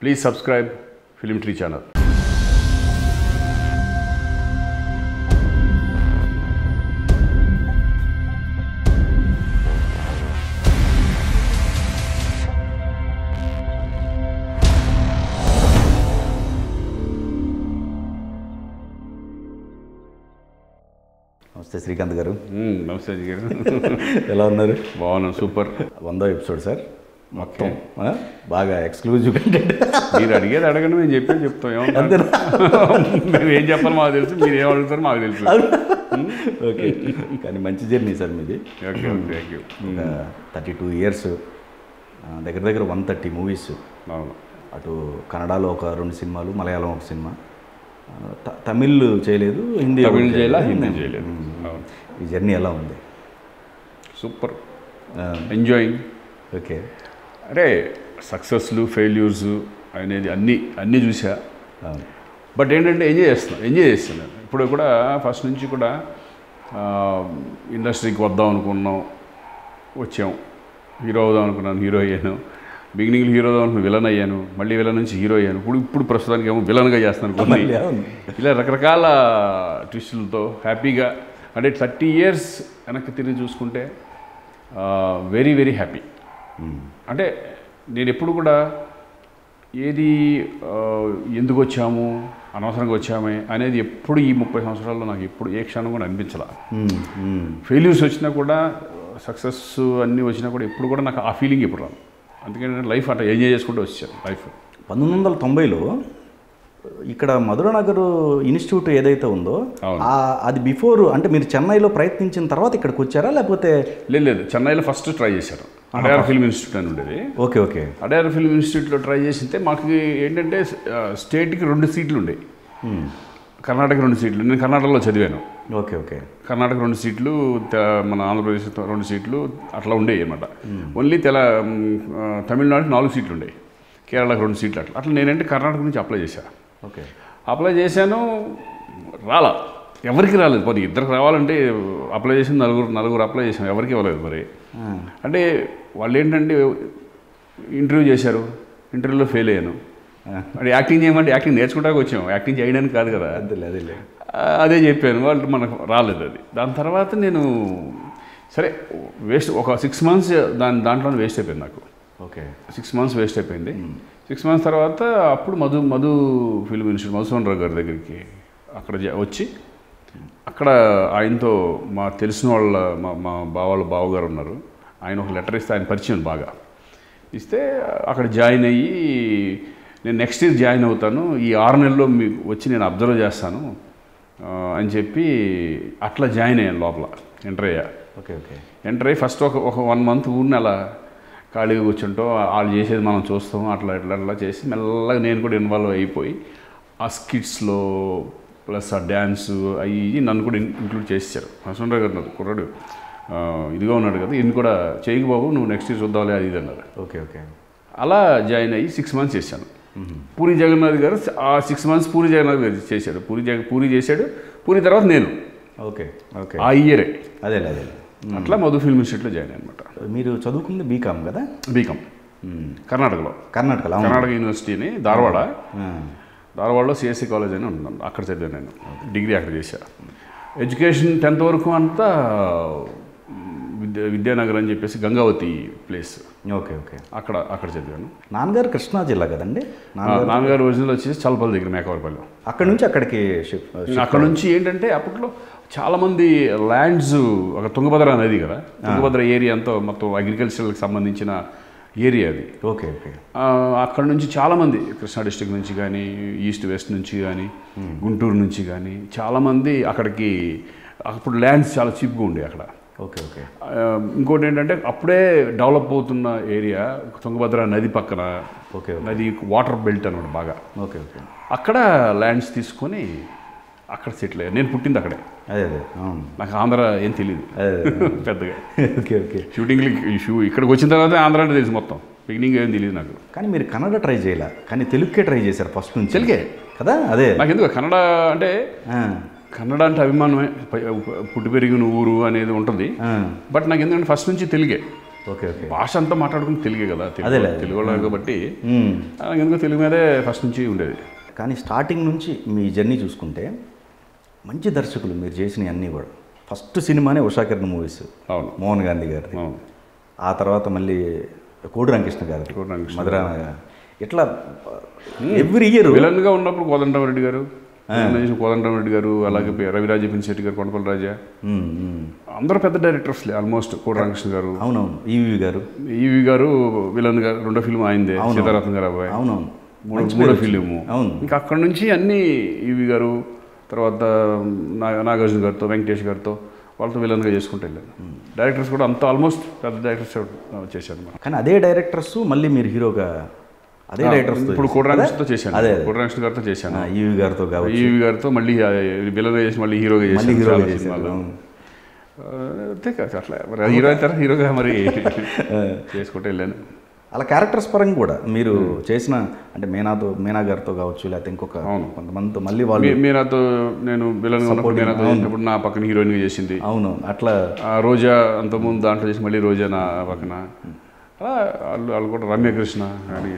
Please subscribe film tree channel. నమస్తే శ్రీకాంత్ గారు. నమస్తే గారు, ఎలా ఉన్నారు? బాగున్నాను, సూపర్. 100వ ఎపిసోడ్ సార్, మొత్తం బాగా ఎక్స్క్లూజివ్ కంటెంట్. మీరు అడిగేది అడగండి, మేము చెప్పేది చెప్తాం. మేము ఏం చెప్పాలి మాకు తెలుసు, మీరు ఏం అడుగుతారో మాకు తెలుసు. ఓకే, కానీ మంచి జర్నీ సార్ మీది. Okay, thank you. 32 years, దగ్గర దగ్గర 130 movies. అవును. అటు కన్నడలో ఒక 2 సినిమాలు, మలయాళం ఒక సినిమా, తమిళ్ చేయలేదు, హిందీ చేయలేదు. ఈ జర్నీ ఎలా ఉంది? Super, enjoying. ఓకే, అంటే సక్సెస్లు ఫెయిల్యూర్స్ అనేది అన్నీ చూసా. బట్ ఏంటంటే ఎంజాయ్ చేస్తున్నాను ఇప్పుడు కూడా. ఫస్ట్ నుంచి కూడా ఇండస్ట్రీకి వద్దాం అనుకున్నాం, వచ్చాం. హీరో అవుదాం అనుకున్నాను, హీరో అయ్యాను. బిగినింగ్లో హీరో అవుదాం అనుకున్నాను, విలన్ అయ్యాను. మళ్ళీ విలన్ నుంచి హీరో అయ్యాను. ఇప్పుడు ప్రస్తుతానికి ఏమో విలన్గా చేస్తాను కొన్ని. ఇలా రకరకాల ట్విస్టులతో హ్యాపీగా, అంటే 30 years వెనక్కి తిరిగి చూసుకుంటే వెరీ వెరీ హ్యాపీ. అంటే నేను ఎప్పుడు కూడా ఏది ఎందుకు వచ్చాము, అనవసరంగా వచ్చామే అనేది ఎప్పుడు ఈ 30 సంవత్సరాల్లో నాకు ఎప్పుడు ఏ క్షణం కూడా అనిపించాల. ఫెయిల్యూర్స్ వచ్చినా కూడా, సక్సెస్ అన్నీ వచ్చినా కూడా ఎప్పుడు కూడా నాకు ఆ ఫీలింగ్ ఎప్పుడు రాను. అందుకని లైఫ్ అట్లా ఎంజాయ్ చేసుకుంటూ వచ్చాను లైఫ్. 1990లో ఇక్కడ మధురనగర్ ఇన్స్టిట్యూట్ ఏదైతే ఉందో అది బిఫోర్, అంటే మీరు చెన్నైలో ప్రయత్నించిన తర్వాత ఇక్కడికి వచ్చారా లేకపోతే? లేదు, చెన్నైలో ఫస్ట్ ట్రై చేశారు. అడయార్ ఫిల్మ్ ఇన్స్టిట్యూట్ అని ఉండేది. Okay okay. అడయార్ ఫిల్మ్ ఇన్స్టిట్యూట్లో ట్రై చేసితే మాకు ఏంటంటే స్టేట్కి 2 సీట్లు ఉండేవి, కర్ణాటక 2 సీట్లు. నేను కర్ణాటకలో చదివాను. Okay okay. కర్ణాటక 2 సీట్లు, మన ఆంధ్రప్రదేశ్ 2 సీట్లు అట్లా ఉండేవి అనమాట. ఓన్లీ తమిళనాడుకి 4 సీట్లు ఉండేవి, కేరళకు 2 సీట్లు. అట్లా నేనంటే కర్ణాటక నుంచి అప్లై చేశాను. ఓకే, అప్లై చేశాను, ఎవరికి రాలేదు. మరి ఇద్దరికి రావాలంటే అప్లై చేసి నలుగురు అప్లై చేశాను, ఎవరికి ఇవ్వలేదు. మరి అంటే వాళ్ళు ఏంటంటే ఇంటర్వ్యూ చేశారు, ఇంటర్వ్యూలో ఫెయిల్ అయ్యాను. అంటే యాక్టింగ్ చేయమంటే యాక్టింగ్ నేర్చుకుంటానికి వచ్చాము, యాక్టింగ్ చేయడానికి కాదు కదా. అదే చెప్పాను, వాళ్ళు మనకు రాలేదు అది. దాని తర్వాత నేను సరే వేస్ట్, ఒక 6 months దాంట్లో వేస్ట్ అయిపోయింది నాకు. ఓకే, 6 months వేస్ట్ అయిపోయింది. 6 months తర్వాత అప్పుడు మధు ఫిల్మ్ ఇన్స్టిట్యూట్, మధుసూదన్ రావు గారి దగ్గరికి అక్కడ వచ్చి, అక్కడ ఆయనతో మా తెలిసిన వాళ్ళ మా బావగారు ఉన్నారు, ఆయన ఒక లెటర్ ఇస్తే, ఆయన పరిచయం బాగా ఇస్తే అక్కడ జాయిన్ అయ్యి, నేను నెక్స్ట్ ఇయర్ జాయిన్ అవుతాను, ఈ 6 నెలల్లో మీకు వచ్చి నేను అబ్జర్వ్ చేస్తాను అని చెప్పి అట్లా జాయిన్ అయ్యాను. లోపల ఎంటర్ అయ్యా. Okay okay. ఎంటర్ అయ్యి ఫస్ట్ ఒక 1 month ఊరిని అలా ఖాళీగా కూర్చుంటాం, వాళ్ళు చేసేది మనం చూస్తాం. అట్లా చేసి మెల్లగా నేను కూడా ఇన్వాల్వ్ అయిపోయి ఆ స్కిట్స్లో ప్లస్ ఆ డ్యాన్సు అవి నన్ను కూడా ఇంక్లూడ్ చేసేసారు. మధుసూదన్ రావు గారు కుర్రాడు ఇదిగా ఉన్నాడు కదా, ఇన్ని కూడా చేయకు బాబు, నువ్వు నెక్స్ట్ ఇయర్ చూద్దాంలే అది ఇది అన్నారు. Okay okay. అలా జాయిన్ అయ్యి 6 months చేశాను. పూరి జగన్నాథ్ గారు ఆ 6 months పూరి జగన్నాథ్ గారు చేశాడు. పూరి చేశాడు. పూరి తర్వాత నేను. Okay okay. ఆ ఇయరే అదే అట్లా మధు ఫిల్మ్ ఇన్స్టిట్యూట్లో జాయిన్ అనమాట. మీరు చదువుకుంది బీకామ్ కదా? బీకామ్, కర్ణాటకలో యూనివర్సిటీని, ధారవాడలో సిఎస్సి కాలేజ్ అని ఉంటుంది, అక్కడ చదివాను నేను. డిగ్రీ అక్కడ చేశాను. ఎడ్యుకేషన్ 10th వరకు అంతా విద్యానగర్ అని చెప్పేసి గంగావతి ప్లేస్. Okay okay. అక్కడ చదివాను. నాన్నగారు కృష్ణా జిల్లా కదండి? నాన్నగారు ఒరిజినల్ వచ్చేసి చల్లపల్లి దగ్గర, మేకవరపల్లి. అక్కడ నుంచి అక్కడికి అక్కడ నుంచి ఏంటంటే అప్పట్లో చాలామంది ల్యాండ్స్, ఒక తుంగభద్ర నది కదా, తుంగభద్ర ఏరియా అంతా మొత్తం అగ్రికల్చర్కి సంబంధించిన ఏరియా అది. Okay okay. అక్కడ నుంచి చాలామంది కృష్ణా డిస్ట్రిక్ట్ నుంచి కానీ, ఈస్ట్ వెస్ట్ నుంచి కానీ, గుంటూరు నుంచి కానీ చాలామంది అక్కడికి, అప్పుడు ల్యాండ్స్ చాలా చీప్గా ఉండే అక్కడ. Okay okay. ఇంకోటి ఏంటంటే అప్పుడే డెవలప్ అవుతున్న ఏరియా తుంగభద్ర నది పక్కన. ఓకే. నది వాటర్ బెల్ట్ అనమాట బాగా. Okay okay. అక్కడ ల్యాండ్స్ తీసుకొని అక్కడ సెటిల్ అయ్యాను. నేను పుట్టింది అక్కడే. అదే నాకు ఆంధ్ర ఏం తెలియదు పెద్దగా. Okay okay. షూటింగ్లు ఇక్కడికి వచ్చిన తర్వాత ఆంధ్ర అంటే తెలుసు మొత్తం, బిగినింగ్ ఏం తెలియదు నాకు. కానీ మీరు కన్నడ ట్రై చేయాల, కానీ తెలుగుకే ట్రై చేశారు ఫస్ట్ నుంచి. తెలుగే కదా? అదే నాకు ఎందుకు కన్నడ అంటే, కన్నడ అంటే అభిమానమే, పుట్టి పెరిగిన ఊరు అనేది ఉంటుంది. బట్ నాకు ఎందుకంటే ఫస్ట్ నుంచి తెలుగే. Okay okay. భాష అంతా మాట్లాడుకుని తెలుగే కదా, తెలుగు వాళ్ళు కాబట్టి ఎందుకు తెలుగు మీదే ఫస్ట్ నుంచి ఉండేది. కానీ స్టార్టింగ్ నుంచి మీ జర్నీ చూసుకుంటే మంచి దర్శకులు మీరు చేసినవి అన్నీ కూడా. ఫస్ట్ సినిమానే ఉషాకిరణ్ మూవీస్, అవును, మోహన్ గాంధీ గారిది. అవును. ఆ తర్వాత మళ్ళీ కోడి రామకృష్ణ గారు, మధురాన గారు, ఇట్లా ఎవ్రీ ఇయర్ విలన్గా ఉన్నప్పుడు కోదండరామరెడ్డి గారు, కోదండరామరెడ్డి గారు, అలాగే రవిరాజ పినిశెట్టి గారు, కొండపల్లి రాజా, అందరూ పెద్ద డైరెక్టర్స్లే ఆల్మోస్ట్. కోడి రామకృష్ణ గారు, అవునవును, ఈవి గారు విలన్ గారు, రెండో ఫిల్మ్ ఆయనదే, సీతారత్న గారు అబ్బాయి, అవునవును, మూడో ఫిలిము. అవును. ఇంకా అక్కడ నుంచి అన్నీ ఈవి గారు, తర్వాత నాగార్జున గారితో, వెంకటేష్ గారితో, వాళ్ళతో విలన్గా చేసుకుంటూ వెళ్ళాను. డైరెక్టర్స్ కూడా అంతా ఆల్మోస్ట్ పెద్ద డైరెక్టర్స్ చేశాను. కానీ అదే డైరెక్టర్స్ మళ్ళీ మీరు హీరోగా అదే డైరెక్టర్స్ ఇప్పుడు కోడి రామకృష్ణతో చేశాను, కోడి రామకృష్ణ గారితో చేశాను, ఈవి గారితో ఈవి గారితో మళ్ళీ విలన్గా చేసి మళ్ళీ హీరోగా చేశాను. అంతే కాదు, అట్లా మరి హీరో అవుతారా, హీరోగా మరి చేసుకుంటూ వెళ్ళాను. అలా క్యారెక్టర్స్ పరంగా కూడా మీరు చేసిన అంటే మీనా గారితో కావచ్చు, లేకపోతే ఇంకొక కొంతమందితో మళ్ళీ వాళ్ళు మీనాతో నేను విలన్ మీనాతో చేసినప్పుడు నా పక్కన హీరోయిన్గా చేసింది. అవును, అట్లా రోజా అంతకుముందు దాంట్లో చేసి మళ్ళీ రోజా నా పక్కన, అలా వాళ్ళు కూడా రమ్యకృష్ణ కానీ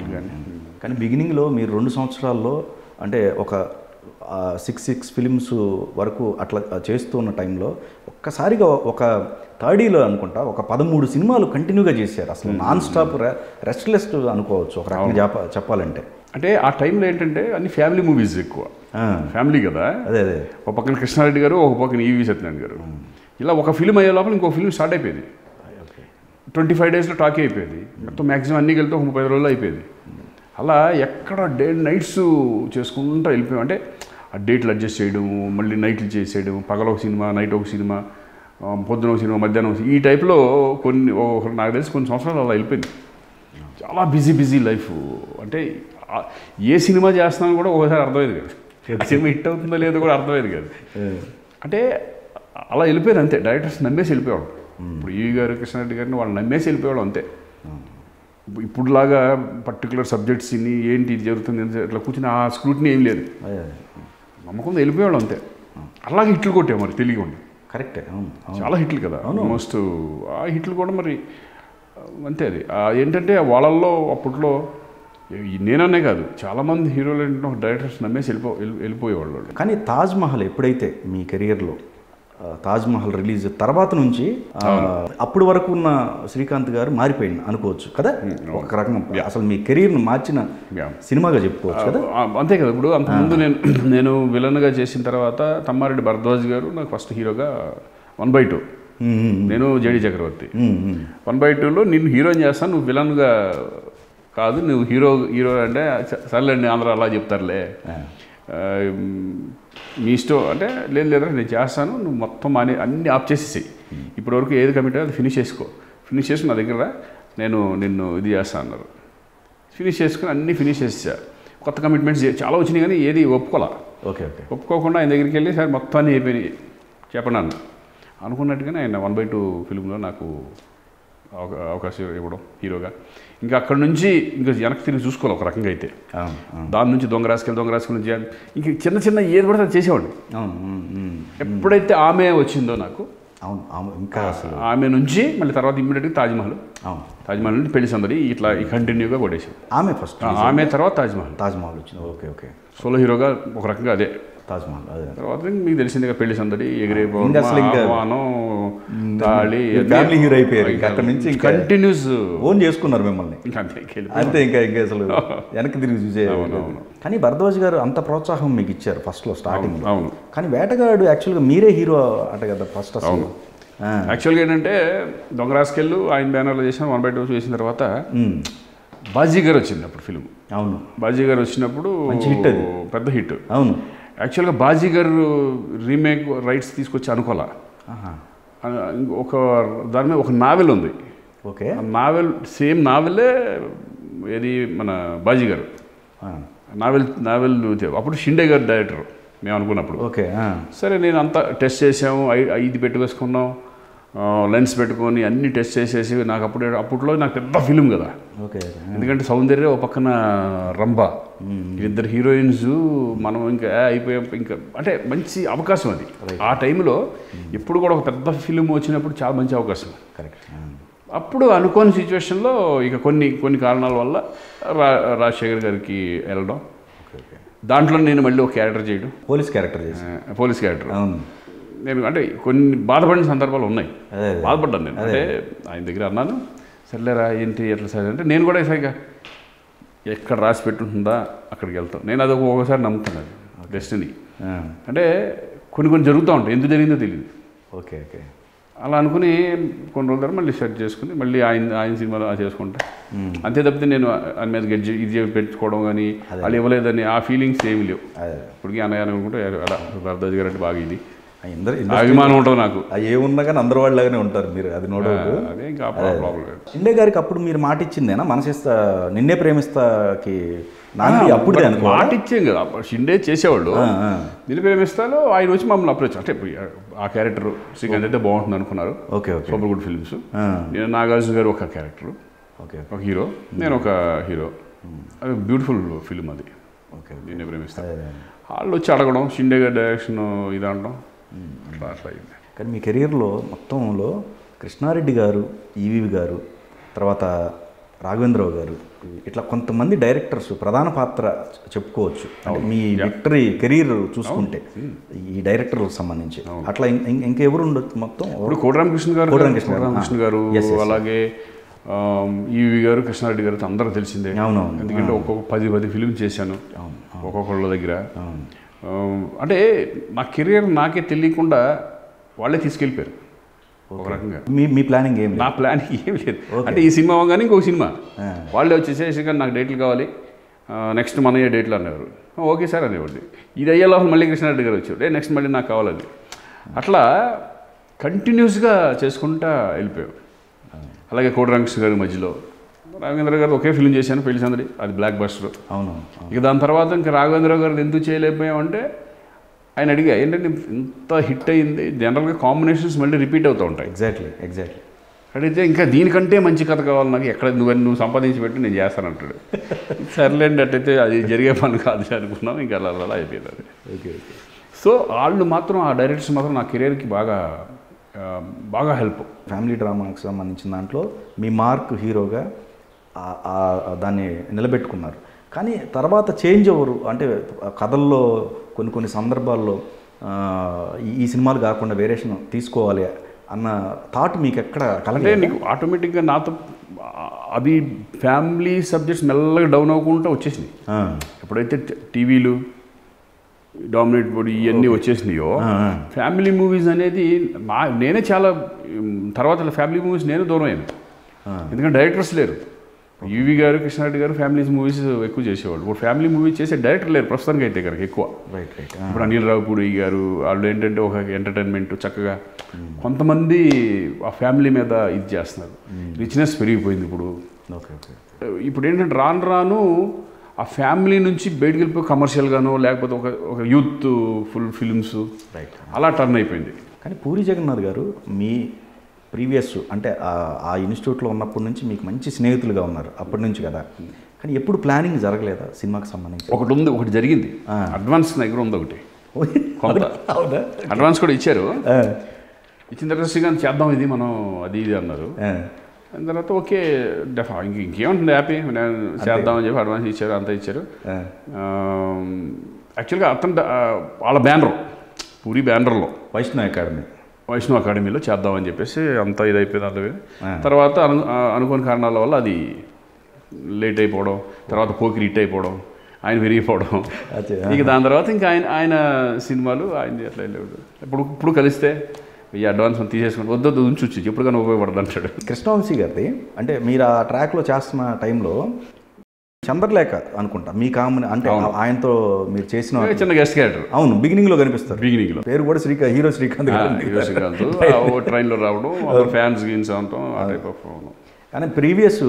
కానీ బిగినింగ్లో మీరు 2 సంవత్సరాల్లో అంటే ఒక 6 ఫిలిమ్స్ వరకు అట్లా చేస్తూ ఉన్న టైంలో ఒక్కసారిగా ఒక థర్డీలో అనుకుంటా ఒక 13 సినిమాలు కంటిన్యూగా చేశారు. అసలు నాన్ స్టాప్ రెస్ట్లెస్ అనుకోవచ్చు ఒక రకంగా చెప్పాలంటే. అంటే ఆ టైంలో ఏంటంటే అన్ని ఫ్యామిలీ మూవీస్ ఎక్కువ, ఫ్యామిలీ కదా. అదే ఒక పక్కన కృష్ణారెడ్డి గారు, ఒక పక్కన ఈవి సత్యనారాయణ గారు, ఇలా ఒక ఫిల్మ్ అయ్యే లోపల ఇంకో ఫిల్మ్ స్టార్ట్ అయిపోయింది. 25 డేస్లో టాకీ అయిపోయేది. మొత్తం మ్యాక్సిమం అన్నీ కలిపితే 30 రోజుల్లో అయిపోయేది. అలా ఎక్కడ డే నైట్స్ చేసుకుంటూ వెళ్ళిపోయాం. అంటే ఆ డేట్లు అడ్జస్ట్ చేయడం, మళ్ళీ నైట్లు చేసేయడం, పగల ఒక సినిమా, నైట్ ఒక సినిమా, పొద్దున ఒక సినిమా, మధ్యాహ్నం ఈ టైప్లో నాకు తెలిసి కొన్ని సంవత్సరాలు అలా వెళ్ళిపోయింది. చాలా బిజీ లైఫ్. అంటే ఏ సినిమా చేస్తున్నాను కూడా ఒకసారి అర్థమయ్యేది కాదు, ఆ సినిమా హిట్ అవుతుందో లేదో కూడా అర్థమయ్యేది కాదు. అంటే అలా వెళ్ళిపోయేది అంతే. డైరెక్టర్స్ నమ్మేసి వెళ్ళిపోయాడు. ఇప్పుడు ఈవి గారు, కృష్ణారెడ్డి గారిని వాళ్ళు నమ్మేసి వెళ్ళిపోయాడు అంతే. ఇప్పుడులాగా పర్టికులర్ సబ్జెక్ట్స్ ఇన్ని ఏంటి ఇది జరుగుతుంది ఇట్లా కూర్చుని ఆ స్క్రూటినీ ఏం లేదు, నమ్మకం వెళ్ళిపోయాడు అంతే. అలాగే హిట్లు కొట్టాం మరి తెలియకుండా. కరెక్టే, చాలా హిట్లు కదా ఆల్మోస్ట్. ఆ హిట్లు కూడా మరి అంతే. అది ఏంటంటే వాళ్ళల్లో అప్పట్లో నేననే కాదు చాలామంది హీరోలు ఏంటంటే డైరెక్టర్స్ నమ్మేసి వెళ్ళిపోయేవాళ్ళు. కానీ తాజ్ మహల్ ఎప్పుడైతే మీ కెరియర్లో తాజ్ మహల్ రిలీజ్ తర్వాత నుంచి అప్పుడు వరకు ఉన్న శ్రీకాంత్ గారు మారిపోయింది అనుకోవచ్చు కదా, ఒక రకంగా అసలు మీ కెరీర్ను మార్చిన సినిమాగా చెప్పుకోవచ్చు కదా. అంతే కదా. ఇప్పుడు అంతకుముందు నేను విలన్గా చేసిన తర్వాత తమ్మారెడ్డి భరద్వాజ్ గారు నాకు ఫస్ట్ హీరోగా 1/2, నేను జేడి చక్రవర్తి 1/2లో నిన్ను హీరోయిన్ చేస్తాను, నువ్వు విలన్గా కాదు, నువ్వు హీరో అంటే సర్లేండి ఆంధ్ర అలా చెప్తారులే, మీ ఇష్టం అంటే లేదా నేను చేస్తాను, నువ్వు మొత్తం అన్నీ ఆఫ్ చేసేసాయి, ఇప్పటివరకు ఏది కమిట్ అది ఫినిష్ చేసుకుని నా దగ్గర నేను నిన్ను ఇది చేస్తాను అన్నారు. ఫినిష్ చేసుకుని అన్నీ ఫినిష్ చేసేసా. కొత్త కమిట్మెంట్స్ చాలా వచ్చినాయి కానీ ఏది ఒప్పుకోలే. ఓకే ఒప్పుకోకుండా ఆయన దగ్గరికి వెళ్ళి సార్ మొత్తం అన్నీ అయిపోయినాయి చెప్పండి అనుకున్నట్టుగానే ఆయన 1/2 ఫిల్మ్లో నాకు అవకాశం ఇవ్వడం హీరోగా. ఇంకా అక్కడ నుంచి ఇంకా వెనక్కి తిరిగి చూసుకోవాలి ఒక రకంగా అయితే. దాని నుంచి దొంగ రాసుకెళ్ళి నుంచి ఇంక చిన్న ఏది కూడా చేసేవాడిని. ఎప్పుడైతే ఆమె వచ్చిందో నాకు, ఇంకా అసలు ఆమె నుంచి మళ్ళీ తర్వాత ఇమ్మీడియట్గా తాజ్మహల్ నుండి పెళ్లి సందడి ఇట్లా కంటిన్యూగా కొట్టేసాం. ఆమె తర్వాత తాజ్మహల్ వచ్చింది. ఓకే. సోలో హీరోగా ఒక రకంగా అదే తాజ్మహల్. అదే తర్వాత మీకు తెలిసిందిగా పెళ్లి సందడి, ఎగిరే ఫ్యామిలీ హీరో అయిపోయారు. అక్కడ నుంచి కంటిన్యూస్ ఓన్ చేసుకున్నారు మిమ్మల్ని అంతే. ఇంకా అసలు వెనక్కి తిరిగి చూసే. కానీ భరద్వాజ్ గారు అంత ప్రోత్సాహం మీకు ఇచ్చారు ఫస్ట్లో స్టార్టింగ్. అవును. కానీ వేటగాడు యాక్చువల్గా మీరే హీరో అట కదా ఫస్ట్. అవును. యాక్చువల్గా ఏంటంటే దొంగ రాసుకెళ్ళు ఆయన బ్యానర్లో చేసిన 1/2 చేసిన తర్వాత బాజీ గారు వచ్చింది అప్పుడు ఫిల్మ్. అవును. బాజీ గారు వచ్చినప్పుడు హిట్, అది పెద్ద హిట్. అవును. యాక్చువల్గా బాజీ గారు రీమేక్ రైట్స్ తీసుకొచ్చి అనుకోలే. ఒక దాని మీద ఒక నావెల్ ఉంది. ఓకే. నావెల్ సేమ్ నావెలే ఏది మన బాజీ గారు నావెల్ అప్పుడు షిండే గారు డైరెక్టర్ మేము అనుకున్నప్పుడు. ఓకే. సరే నేను అంతా టెస్ట్ చేసాము, 5 పెట్టుకొసుకున్నాం, లెన్స్ పెట్టుకొని అన్ని టెస్ట్ చేసేసి నాకు అప్పట్లో నాకు పెద్ద ఫిలిం కదా. ఓకే. ఎందుకంటే సౌందర్య ఒక పక్కన రంభా, 2 హీరోయిన్స్, మనం ఇంకా అయిపోయాం. ఇంకా అంటే మంచి అవకాశం అది ఆ టైంలో. ఎప్పుడు కూడా ఒక పెద్ద ఫిలిం వచ్చినప్పుడు చాలా మంచి అవకాశం. కరెక్ట్. అప్పుడు అనుకోని సిచ్యువేషన్లో ఇక కొన్ని కారణాల వల్ల రాజశేఖర్ గారికి వెళ్ళడం, దాంట్లో నేను మళ్ళీ ఒక క్యారెక్టర్ చేయడం, పోలీస్ క్యారెక్టర్ చేసి పోలీస్ క్యారెక్టర్. అవును, నేను అంటే కొన్ని బాధపడిన సందర్భాలు ఉన్నాయి, బాధపడ్డాను నేను. అంటే ఆయన దగ్గర అన్నాను, సర్లేరా ఏంటి ఎట్లా సార్ అంటే, నేను కూడా సరిగా ఎక్కడ రాసి పెట్టుంటుందా అక్కడికి వెళ్తాను. నేను అది ఒకసారి నమ్ముతున్నాను, డెస్టినీ అంటే కొన్ని జరుగుతూ ఉంటాయి, ఎందుకు జరిగిందో తెలియదు. Okay okay. అలా అనుకుని కొన్ని రోజుల తర్వాత మళ్ళీ సెట్ చేసుకుని మళ్ళీ ఆయన సినిమాలో చేసుకుంటా. అంతే తప్పితే నేను ఆయన మీద ఇది పెట్టుకోవడం కానీ వాళ్ళు ఇవ్వలేదని ఆ ఫీలింగ్స్ ఏమి లేవు. ఇప్పటికీ అన్నయ్య అనుకుంటే భరద్వాజ్ గారు అంటే బాగా ఇది అభిమానం ఉంటుంది నాకు. ఏమున్నా కానీ అందరు వాళ్ళలాగానే ఉంటారు మీరు, అది నోడవు. అదే ఇంకా ప్రాబ్లం. షిండే గారికి అప్పుడు మీరు మాట ఇచ్చిందేనా మనసిస్తా నిన్నే ప్రేమిస్తాకి? అప్పుడు మాట ఇచ్చాం కదా, షిండే చేసేవాళ్ళు నిన్ను ప్రేమిస్తాలో ఆయన వచ్చి మమ్మల్ని అప్రోచ్, అంటే ఆ క్యారెక్టర్ శ్రీకాంత్ అయితే బాగుంటుంది అనుకున్నారు. Okay okay. Super good films. నేను నాగార్జున గారు ఒక క్యారెక్టర్, ఓకే ఒక హీరో, నేను ఒక హీరో. అది బ్యూటిఫుల్ ఫిల్మ్ అది. ఓకే, నిన్నే ప్రేమిస్తాను. వాళ్ళు వచ్చి అడగడం, షిండే గారి డైరెక్షన్ ఇది అనడం, అట్లా అయింది. కానీ మీ కెరీర్లో మొత్తంలో కృష్ణారెడ్డి గారు, ఈవీవి గారు, తర్వాత రాఘవేంద్రరావు గారు, ఇట్లా కొంతమంది డైరెక్టర్స్ ప్రధాన పాత్ర చెప్పుకోవచ్చు మీ విక్టరీ కెరీర్ చూసుకుంటే ఈ డైరెక్టర్లకు సంబంధించి. అట్లా ఇంకెవరు ఉండొచ్చు మొత్తం? ఇప్పుడు కోటరామకృష్ణ గారు, అలాగే ఈవి గారు, కృష్ణారెడ్డి గారు అందరూ తెలిసిందే. అవునవును. ఎందుకంటే ఒక్కొక్క 10 ఫిలిం చేశాను ఒక్కొక్కళ్ళ దగ్గర. అంటే నా కెరీర్ నాకే తెలియకుండా వాళ్ళే తీసుకెళ్ళిపోయారు ఒక రకంగా. మీ ప్లానింగ్ ఏం? నా ప్లానింగ్ ఏం లేదు. అంటే ఈ సినిమా అవ్వగానే ఇంకొక సినిమా వాళ్ళే వచ్చేసేసి కానీ నాకు డేట్లు కావాలి, నెక్స్ట్ మనయ్య డేట్లు అనేవారు. ఓకే సార్ అనేవాడు. ఇది అయ్యేలా మళ్ళీ కృష్ణారెడ్డి గారు వచ్చాడు, నెక్స్ట్ మళ్ళీ నాకు కావాలని. అట్లా కంటిన్యూస్గా చేసుకుంటా వెళ్ళిపోయాం. అలాగే కోటరామకృష్ణ గారి మధ్యలో రాఘవేంద్ర గారు ఒకే ఫిల్మ్ చేశాను, పెళ్లి సందడి, అది బ్లాక్ బస్టర్. అవును. ఇక దాని తర్వాత ఇంకా రాఘవేంద్ర గారు ఎందుకు చేయలేకపోయామంటే ఆయన అడిగా, ఏంటంటే ఇంత హిట్ అయింది, జనరల్గా కాంబినేషన్స్ మళ్ళీ రిపీట్ అవుతూ ఉంటాయి. ఎగ్జాక్ట్లీ. అడిగితే ఇంకా దీనికంటే మంచి కథ కావాలి నాకు, ఎక్కడ నువ్వు సంపాదించి పెట్టి నేను చేస్తానంటాడు. సర్లేండి, అట్టయితే అది జరిగే పని కాదు అనుకున్నాం. ఇంకా అలా అయిపోయింది అది. Okay okay. సో వాళ్ళు మాత్రం, ఆ డైరెక్టర్స్ మాత్రం నా కెరీర్కి బాగా హెల్ప్. ఫ్యామిలీ డ్రామాకి సంబంధించిన దాంట్లో మీ మార్క్ హీరోగా దాన్ని నిలబెట్టుకున్నారు. కానీ తర్వాత చేంజ్ ఓవర్, అంటే కథల్లో కొన్ని సందర్భాల్లో ఈ సినిమాలు కాకుండా వేరియేషన్ తీసుకోవాలి అన్న థాట్ మీకు ఎక్కడ అంటే నీకు ఆటోమేటిక్గా నాతో అది ఫ్యామిలీ సబ్జెక్ట్స్ మెల్లగా డౌన్ అవ్వకుండా వచ్చేసింది. ఎప్పుడైతే టీవీలు డామినేట్ బోర్డు ఇవన్నీ వచ్చేసినాయో, ఫ్యామిలీ మూవీస్ అనేది నేనే చాలా తర్వాత ఫ్యామిలీ మూవీస్ నేను దూరం అయ్యాను. ఎందుకంటే డైరెక్టర్స్ లేరు. యూవి గారు, కృష్ణారెడ్డి గారు ఫ్యామిలీ మూవీస్ ఎక్కువ చేసేవాళ్ళు. ఇప్పుడు ఫ్యామిలీ మూవీ చేసే డైరెక్టర్ లేరు ప్రస్తుతానికి అయితే కనుక ఎక్కువ. రైట్. ఇప్పుడు అనిల్ రావుపూడి గారు వాళ్ళు ఏంటంటే ఒక ఎంటర్టైన్మెంట్ చక్కగా కొంతమంది ఆ ఫ్యామిలీ మీద ఇది చేస్తున్నారు. రిచ్నెస్ పెరిగిపోయింది ఇప్పుడు. ఇప్పుడు ఏంటంటే రాను ఆ ఫ్యామిలీ నుంచి బయటకు వెళ్ళిపోయి కమర్షియల్గానో లేకపోతే ఒక యూత్ ఫుల్ ఫిల్మ్స్ అలా టర్న్ అయిపోయింది. కానీ పూరి జగన్నాథ్ గారు మీ ప్రీవియస్ అంటే ఆ ఇన్స్టిట్యూట్లో ఉన్నప్పటి నుంచి మీకు మంచి స్నేహితులుగా ఉన్నారు అప్పటి నుంచి కదా. కానీ ఎప్పుడు ప్లానింగ్ జరగలేదా సినిమాకి సంబంధించి? ఒకటి జరిగింది. అడ్వాన్స్ దగ్గర ఉంది ఒకటి, కొంత అడ్వాన్స్ కూడా ఇచ్చారు. ఇచ్చిన తర్వాత శ్రీకాంత్ చేద్దాం ఇది మనం అది అన్నారు. దాని తర్వాత ఓకే ఇంకేముంటుంది హ్యాపీ నేను చేద్దామని చెప్పి అడ్వాన్స్ ఇచ్చారు, అంతా ఇచ్చారు. యాక్చువల్గా అతను వాళ్ళ బ్యానర్ పూరి బ్యానర్లో వైష్ణవ్ అకాడమీలో చేద్దామని చెప్పేసి అంతా ఇది అయిపోయింది. అందులో తర్వాత అనుకోని కారణాల వల్ల అది లేట్ అయిపోవడం, తర్వాత పోకిరి హిట్ అయిపోవడం, ఆయన విరిగిపోవడం. ఇక దాని తర్వాత ఇంకా ఆయన సినిమాలు ఆయన అట్లా వెళ్ళేవాడు. ఇప్పుడు కలిస్తే ఈ అడ్వాన్స్ తీసేసుకుంటే వద్దు ఉంచొచ్చు ఎప్పుడుగానే ఉపయోగపడదు అంటాడు. కృష్ణవంశీ గారిది అంటే మీరు ఆ ట్రాక్లో చేస్తున్న టైంలో చంద్రలేఖ అనుకుంటా మీ కామన్, అంటే ఆయనతో మీరు చేసిన చిన్న గెస్ట్ క్యారెక్టర్. అవును, బిగినింగ్లో కనిపిస్తారు. బిగినింగ్లో పేరు కూడా హీరో శ్రీకాంత్ ట్రైన్లో రావడం, ఫ్యాన్స్ గీన్స్ అవడం, ఆ టైప్ ఆఫ్. కానీ ప్రీవియస్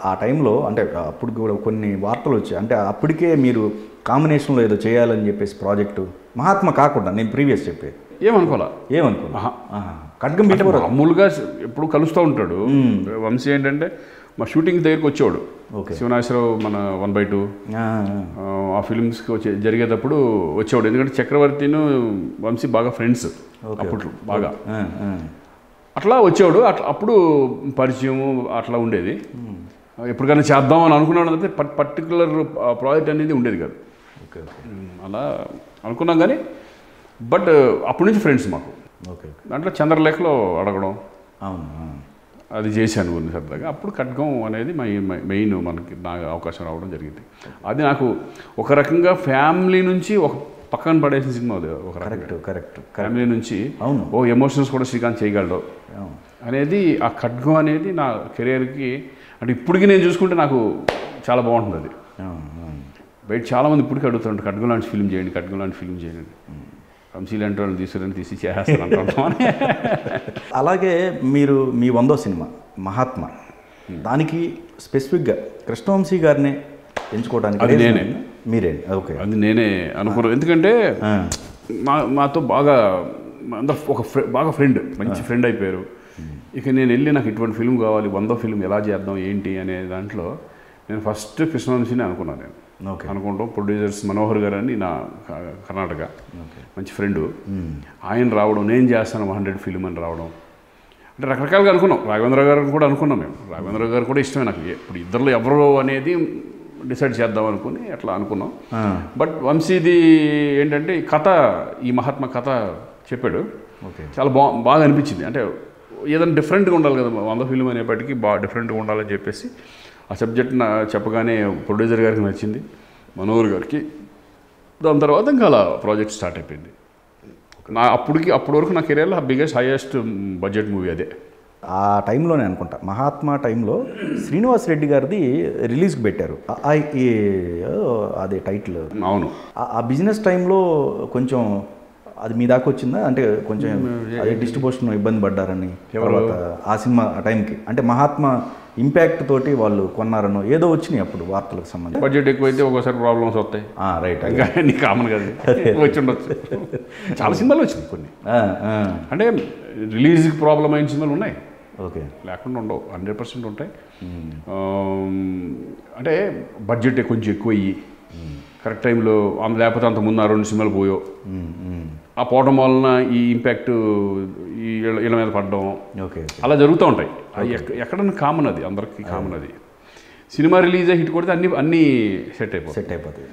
ఆ టైంలో అంటే అప్పుడు కూడా కొన్ని వార్తలు వచ్చాయి, అంటే అప్పటికే మీరు కాంబినేషన్లో ఏదో చేయాలని చెప్పేసి ప్రాజెక్టు మహాత్మ కాకుండా నేను ప్రీవియస్ చెప్పేది ఏమనుకోలే ఖడ్గం పెట్టారు. మామూలుగా ఎప్పుడు కలుస్తూ ఉంటాడు వంశీ. ఏంటంటే మా షూటింగ్ దగ్గరికి వచ్చేవాడు. శివనాశ్వరరావు మన 1/2 ఆ ఫిల్మ్స్కి జరిగేటప్పుడు వచ్చేవాడు. ఎందుకంటే చక్రవర్తిను వంశీ బాగా ఫ్రెండ్స్ అప్పట్లో బాగా. అట్లా వచ్చేవాడు. అప్పుడు పరిచయం అట్లా ఉండేది. ఎప్పటికైనా చేద్దాం అని అనుకున్నాడు అంటే పర్టికులర్ ప్రాజెక్ట్ అనేది ఉండేది కాదు. ఓకే అలా అనుకున్నాం కానీ బట్ అప్పటి నుంచి ఫ్రెండ్స్ మాకు. ఓకే దాంట్లో చంద్రలేఖలో అడగడం అవును అది చేశాను కొన్ని సరదాగా. అప్పుడు ఖడ్గం అనేది మెయిన్ మనకి నాకు అవకాశం రావడం జరిగింది. అది నాకు ఒక రకంగా ఫ్యామిలీ నుంచి ఒక పక్కన పడేసిన సినిమా అది. ఒక కరెక్ట్ ఫ్యామిలీ నుంచి అవును ఎమోషన్స్ కూడా శ్రీకాంత్ చేయగలడు అనేది ఆ ఖడ్గం అనేది నా కెరియర్కి అంటే ఇప్పటికీ నేను చూసుకుంటే నాకు చాలా బాగుంటుంది అది. బయట చాలామంది ఇప్పటికీ అడుగుతుంటారు ఖడ్గం లాంటి ఫిల్మ్ చేయండి, ఖడ్గం లాంటి ఫిల్మ్ చేయండి. వంశీ లాంటి వాళ్ళు తీసి చేస్తాను అంటున్నాం. అలాగే మీరు మీ 100వ సినిమా మహాత్మా, దానికి స్పెసిఫిక్గా కృష్ణవంశీ గారిని ఎంచుకోవడానికి అది నేనే. మీరే? ఓకే అది నేనే అనుకున్నాను. ఎందుకంటే మాతో బాగా అందరూ బాగా ఫ్రెండ్, మంచి ఫ్రెండ్ అయిపోయారు. ఇక నేను వెళ్ళి నాకు ఇటువంటి ఫిల్మ్ కావాలి, 100వ ఫిల్మ్ ఎలా చేద్దాం ఏంటి అనే దాంట్లో నేను ఫస్ట్ కృష్ణవంశీని అనుకున్నాను. నేను అనుకుంటాం ప్రొడ్యూసర్స్ మనోహర్ గారు అని నా కర్ణాటక మంచి ఫ్రెండు, ఆయన రావడం, నేను చేస్తాను 100 ఫిల్మ్ అని రావడం, అంటే రకరకాలుగా అనుకున్నాం. రాఘవేంద్ర గారు కూడా అనుకున్నాం మేము. రాఘవేంద్ర గారు కూడా ఇష్టమే నాకు. ఇప్పుడు ఇద్దరు ఎవరు అనేది డిసైడ్ చేద్దాం అనుకుని అట్లా అనుకున్నాం. బట్ వంశీది ఏంటంటే ఈ మహాత్మా కథ చెప్పాడు. చాలా బాగా అనిపించింది. అంటే ఏదైనా డిఫరెంట్గా ఉండాలి కదా 100 ఫిల్మ్ అనేప్పటికీ, బాగా డిఫరెంట్గా ఉండాలని చెప్పేసి ఆ సబ్జెక్ట్ చెప్పగానే ప్రొడ్యూసర్ గారికి నచ్చింది, మనోహర్ గారికి. దాని తర్వాత ఇంకా అలా ప్రాజెక్ట్ స్టార్ట్ అయిపోయింది. అప్పటి వరకు నా కెరియర్లో బిగ్గెస్ట్ హైయెస్ట్ బడ్జెట్ మూవీ అదే. ఆ టైంలోనే అనుకుంటా, మహాత్మా టైంలో శ్రీనివాస్ రెడ్డి గారిది రిలీజ్కి పెట్టారు అదే టైటిల్. అవును. ఆ బిజినెస్ టైంలో కొంచెం అది మీ దాకా వచ్చిందా? అంటే కొంచెం అదే డిస్ట్రిబ్యూషన్ ఇబ్బంది పడ్డారని తర్వాత ఆ సినిమా ఆ టైంకి, అంటే మహాత్మా ఇంపాక్ట్ తోటి వాళ్ళు కొన్నారనో ఏదో వచ్చినాయి అప్పుడు వార్తలకు సంబంధించి. బడ్జెట్ ఎక్కువైతే ఒకసారి ప్రాబ్లమ్స్ వస్తాయి. రైట్, నీ కామన్ కదా, వచ్చి ఉండొచ్చు. చాలా సినిమాలు వచ్చినాయి కొన్ని. అంటే రిలీజ్కి ప్రాబ్లం అయిన సినిమాలు ఉన్నాయి, ఓకే, లేకుండా ఉండవు, 100% ఉంటాయి. అంటే బడ్జెట్ కొంచెం ఎక్కువ అయ్యి కరెక్ట్ టైంలో లేకపోతే అంత ముందు 2 సినిమాలు పోయో, ఆ పోవడం వలన ఈ ఇంపాక్ట్ ఈ ఇళ్ళ మీద పడడం, ఓకే, అలా జరుగుతూ ఉంటాయి. ఎక్కడన్నా కామన్, అది అందరికీ కామన్. అది సినిమా రిలీజ్ అయ్యి హిట్ కొడితే అన్నీ సెట్ అయిపోతాయి.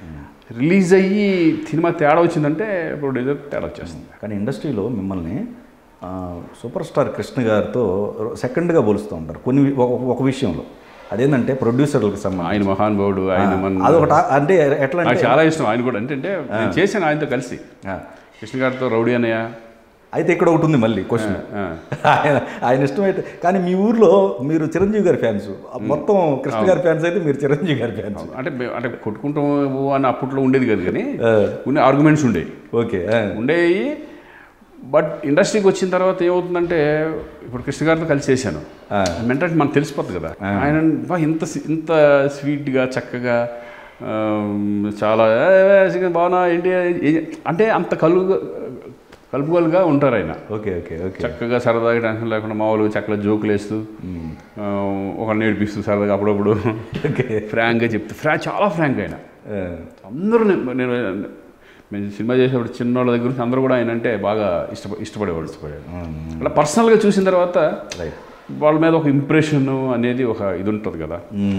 రిలీజ్ అయ్యి సినిమా తేడా వచ్చిందంటే ప్రొడ్యూసర్ తేడా వచ్చేస్తుంది. కానీ ఇండస్ట్రీలో మిమ్మల్ని సూపర్ స్టార్ కృష్ణ గారితో సెకండ్గా పోలుస్తూ ఉంటారు ఒక విషయంలో. అదేంటంటే ప్రొడ్యూసర్లకు సంబంధించి ఆయన మహానుభావుడు, ఆయన అదొకటి. అంటే ఎట్లా నాకు చాలా ఇష్టం ఆయన కూడా. అంటే నేను చేశాను ఆయనతో కలిసి, కృష్ణ గారితో రౌడీ అన్నయ్య. అయితే ఇక్కడ ఒకటి ఉంది మళ్ళీ క్వశ్చన్, ఆయన ఇష్టమైతే. కానీ మీ ఊర్లో మీరు చిరంజీవి గారి ఫ్యాన్స్, మొత్తం కృష్ణ గారి ఫ్యాన్స్ అయితే మీరు చిరంజీవి గారి ఫ్యాన్స్. అంటే కొట్టుకుంటాం అని అప్పట్లో ఉండేది కదా, కానీ కొన్ని ఆర్గ్యుమెంట్స్ ఉండేవి. ఓకే, ఉండేవి. బట్ ఇండస్ట్రీకి వచ్చిన తర్వాత ఏమవుతుందంటే, ఇప్పుడు కృష్ణ గారితో కలిసి చేశాను, మెంటాలిటీ మనకు తెలిసిపోతుంది కదా. ఆయన ఇంత స్వీట్గా చక్కగా చాలా బాగున్నా ఏంటి అంటే అంత కలుపుగోలుగా ఉంటారు ఆయన. ఓకే ఓకే ఓకే, చక్కగా సరదాగా టెన్షన్ లేకుండా మామూలుగా చక్కగా జోకులు వేస్తూ ఒకరిని నేర్పిస్తూ సరదాగా అప్పుడప్పుడు ఫ్రాంక్గా చెప్తూ చాలా ఫ్రాంక్ ఆయన. అందరూ మేము సినిమా చేసేప్పుడు చిన్నోళ్ళ దగ్గర నుంచి అందరూ కూడా ఆయన అంటే బాగా ఇష్టపడేవాళ్ళు. అలా పర్సనల్గా చూసిన తర్వాత వాళ్ళ మీద ఒక ఇంప్రెషన్ అనేది ఒక ఇది ఉంటుంది కదా.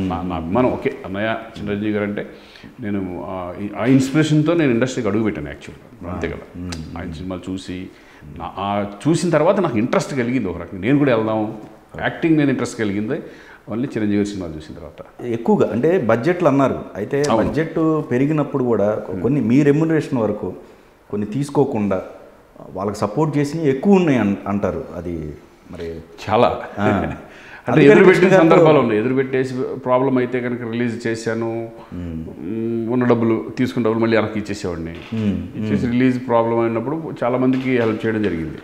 నా అభిమానం, ఓకే అన్నయ్య చిరంజీవి గారు అంటే నేను ఆ ఇన్స్పిరేషన్తో నేను ఇండస్ట్రీకి అడుగుపెట్టాను యాక్చువల్గా, అంతే కదా. ఆయన సినిమాలు చూసిన తర్వాత నాకు ఇంట్రెస్ట్ కలిగింది ఒక రకంగా, నేను కూడా వెళ్దాం, యాక్టింగ్ మీద ఇంట్రెస్ట్ కలిగింది ఓన్లీ చిరంజీవి గారి సినిమాలు చూసిన తర్వాత. ఎక్కువగా అంటే బడ్జెట్లు అన్నారు, అయితే బడ్జెట్ పెరిగినప్పుడు కూడా కొన్ని మీ రెమ్యునరేషన్ వరకు కొన్ని తీసుకోకుండా వాళ్ళకి సపోర్ట్ చేసి ఎక్కువ ఉన్నాయి అంటారు. అది మరి చాలా అంటే ఎదురుపెట్టిన సందర్భాలు ఉన్నాయి. ఎదురుపెట్టేసి ప్రాబ్లం అయితే కనుక రిలీజ్ చేశాను, ఉన్న డబ్బులు తీసుకున్న డబ్బులు మళ్ళీ వెనక్కి ఇచ్చేసేవాడిని. ఇచ్చేసి రిలీజ్ ప్రాబ్లం అయినప్పుడు చాలామందికి హెల్ప్ చేయడం జరిగింది.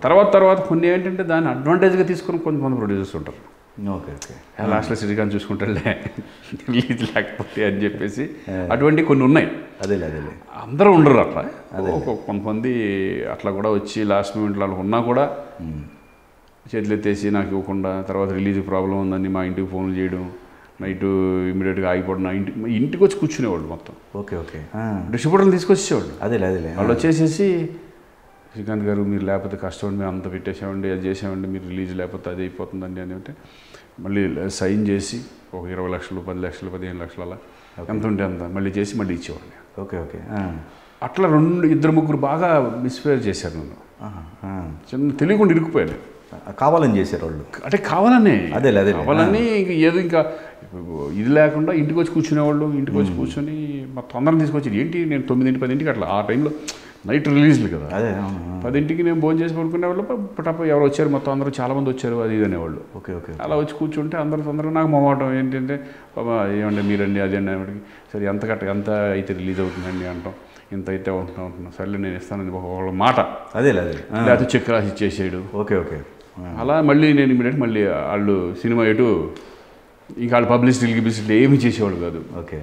తర్వాత కొన్ని ఏంటంటే దాన్ని అడ్వాంటేజ్గా తీసుకుని కొంతమంది ప్రొడ్యూసర్స్ ఉంటారు. ఓకే ఓకే, లాస్ట్లో శ్రీకాంత్ చూసుకుంటాడులే రిలీజ్ లేకపోతే అని చెప్పేసి అటువంటివి కొన్ని ఉన్నాయి. అదేలే అందరూ ఉండరు అట్లా, కొంతమంది అట్లా కూడా వచ్చి లాస్ట్ మూమెంట్లో అలా ఉన్నా కూడా చేతులు ఎత్తేసి నాకు ఇవ్వకుండా, తర్వాత రిలీజ్ ప్రాబ్లం ఉందని మా ఇంటికి ఫోన్లు చేయడం, నైట్ ఇమీడియట్గా ఆగిపోవడం, ఇంటికి వచ్చి కూర్చునేవాళ్ళు మొత్తం. ఓకే ఓకే, డిస్ట్రిబ్యూటర్లు తీసుకొచ్చేవాళ్ళు. అదేలే వాళ్ళు వచ్చేసేసి శ్రీకాంత్ గారు మీరు లేకపోతే కష్టం మేము అంత పెట్టేసామండి, అది చేసామండి, మీరు రిలీజ్ లేకపోతే అది అయిపోతుందండి అని అంటే మళ్ళీ సైన్ చేసి ఒక 20 లక్షలు 10 లక్షలు 15 లక్షలు అలా ఎంత ఉంటే అంత మళ్ళీ చేసి మళ్ళీ ఇచ్చేవాడిని. Okay okay. అట్లా 2-3 బాగా మిస్ఫేర్ చేశారు నన్ను. చిన్న తెలియకుండా ఇరుక్కుపోయాను. కావాలని చేశారు వాళ్ళు, అంటే కావాలనే అదే కావాలని ఏదో ఇంకా ఇది లేకుండా ఇంటికి వచ్చి కూర్చునేవాళ్ళు. ఇంటికి వచ్చి కూర్చొని మొత్తం అందరం తీసుకొచ్చి ఏంటి నేను 9-10 అట్లా ఆ టైంలో నైట్ రిలీజ్లు కదా, అదే 10 నేను భోజనం చేసి పడుకునేవాళ్ళు. పటప్ప ఎవరు వచ్చారు మొత్తం అందరూ చాలామంది వచ్చారు అది ఇది అనేవాళ్ళు. Okay okay. అలా వచ్చి కూర్చుంటే అందరూ తొందరగా నాకు మొహమాటం ఏంటంటే ఏమండి మీరండి అది అండి అనేవాడికి సరే ఎంత అయితే రిలీజ్ అవుతుందండి అంటాం, ఇంత అయితే ఉంటున్నాం సర్లే నేను ఇస్తానని ఒక మాట, అదే లేకపోతే చెక్ రాసి ఇచ్చేసాడు. Okay okay. అలా మళ్ళీ నేను ఇమీడియట్ మళ్ళీ వాళ్ళు సినిమా ఎటు ఇంకా వాళ్ళు పబ్లిసిటీలు ఏమీ చేసేవాళ్ళు కాదు. ఓకే.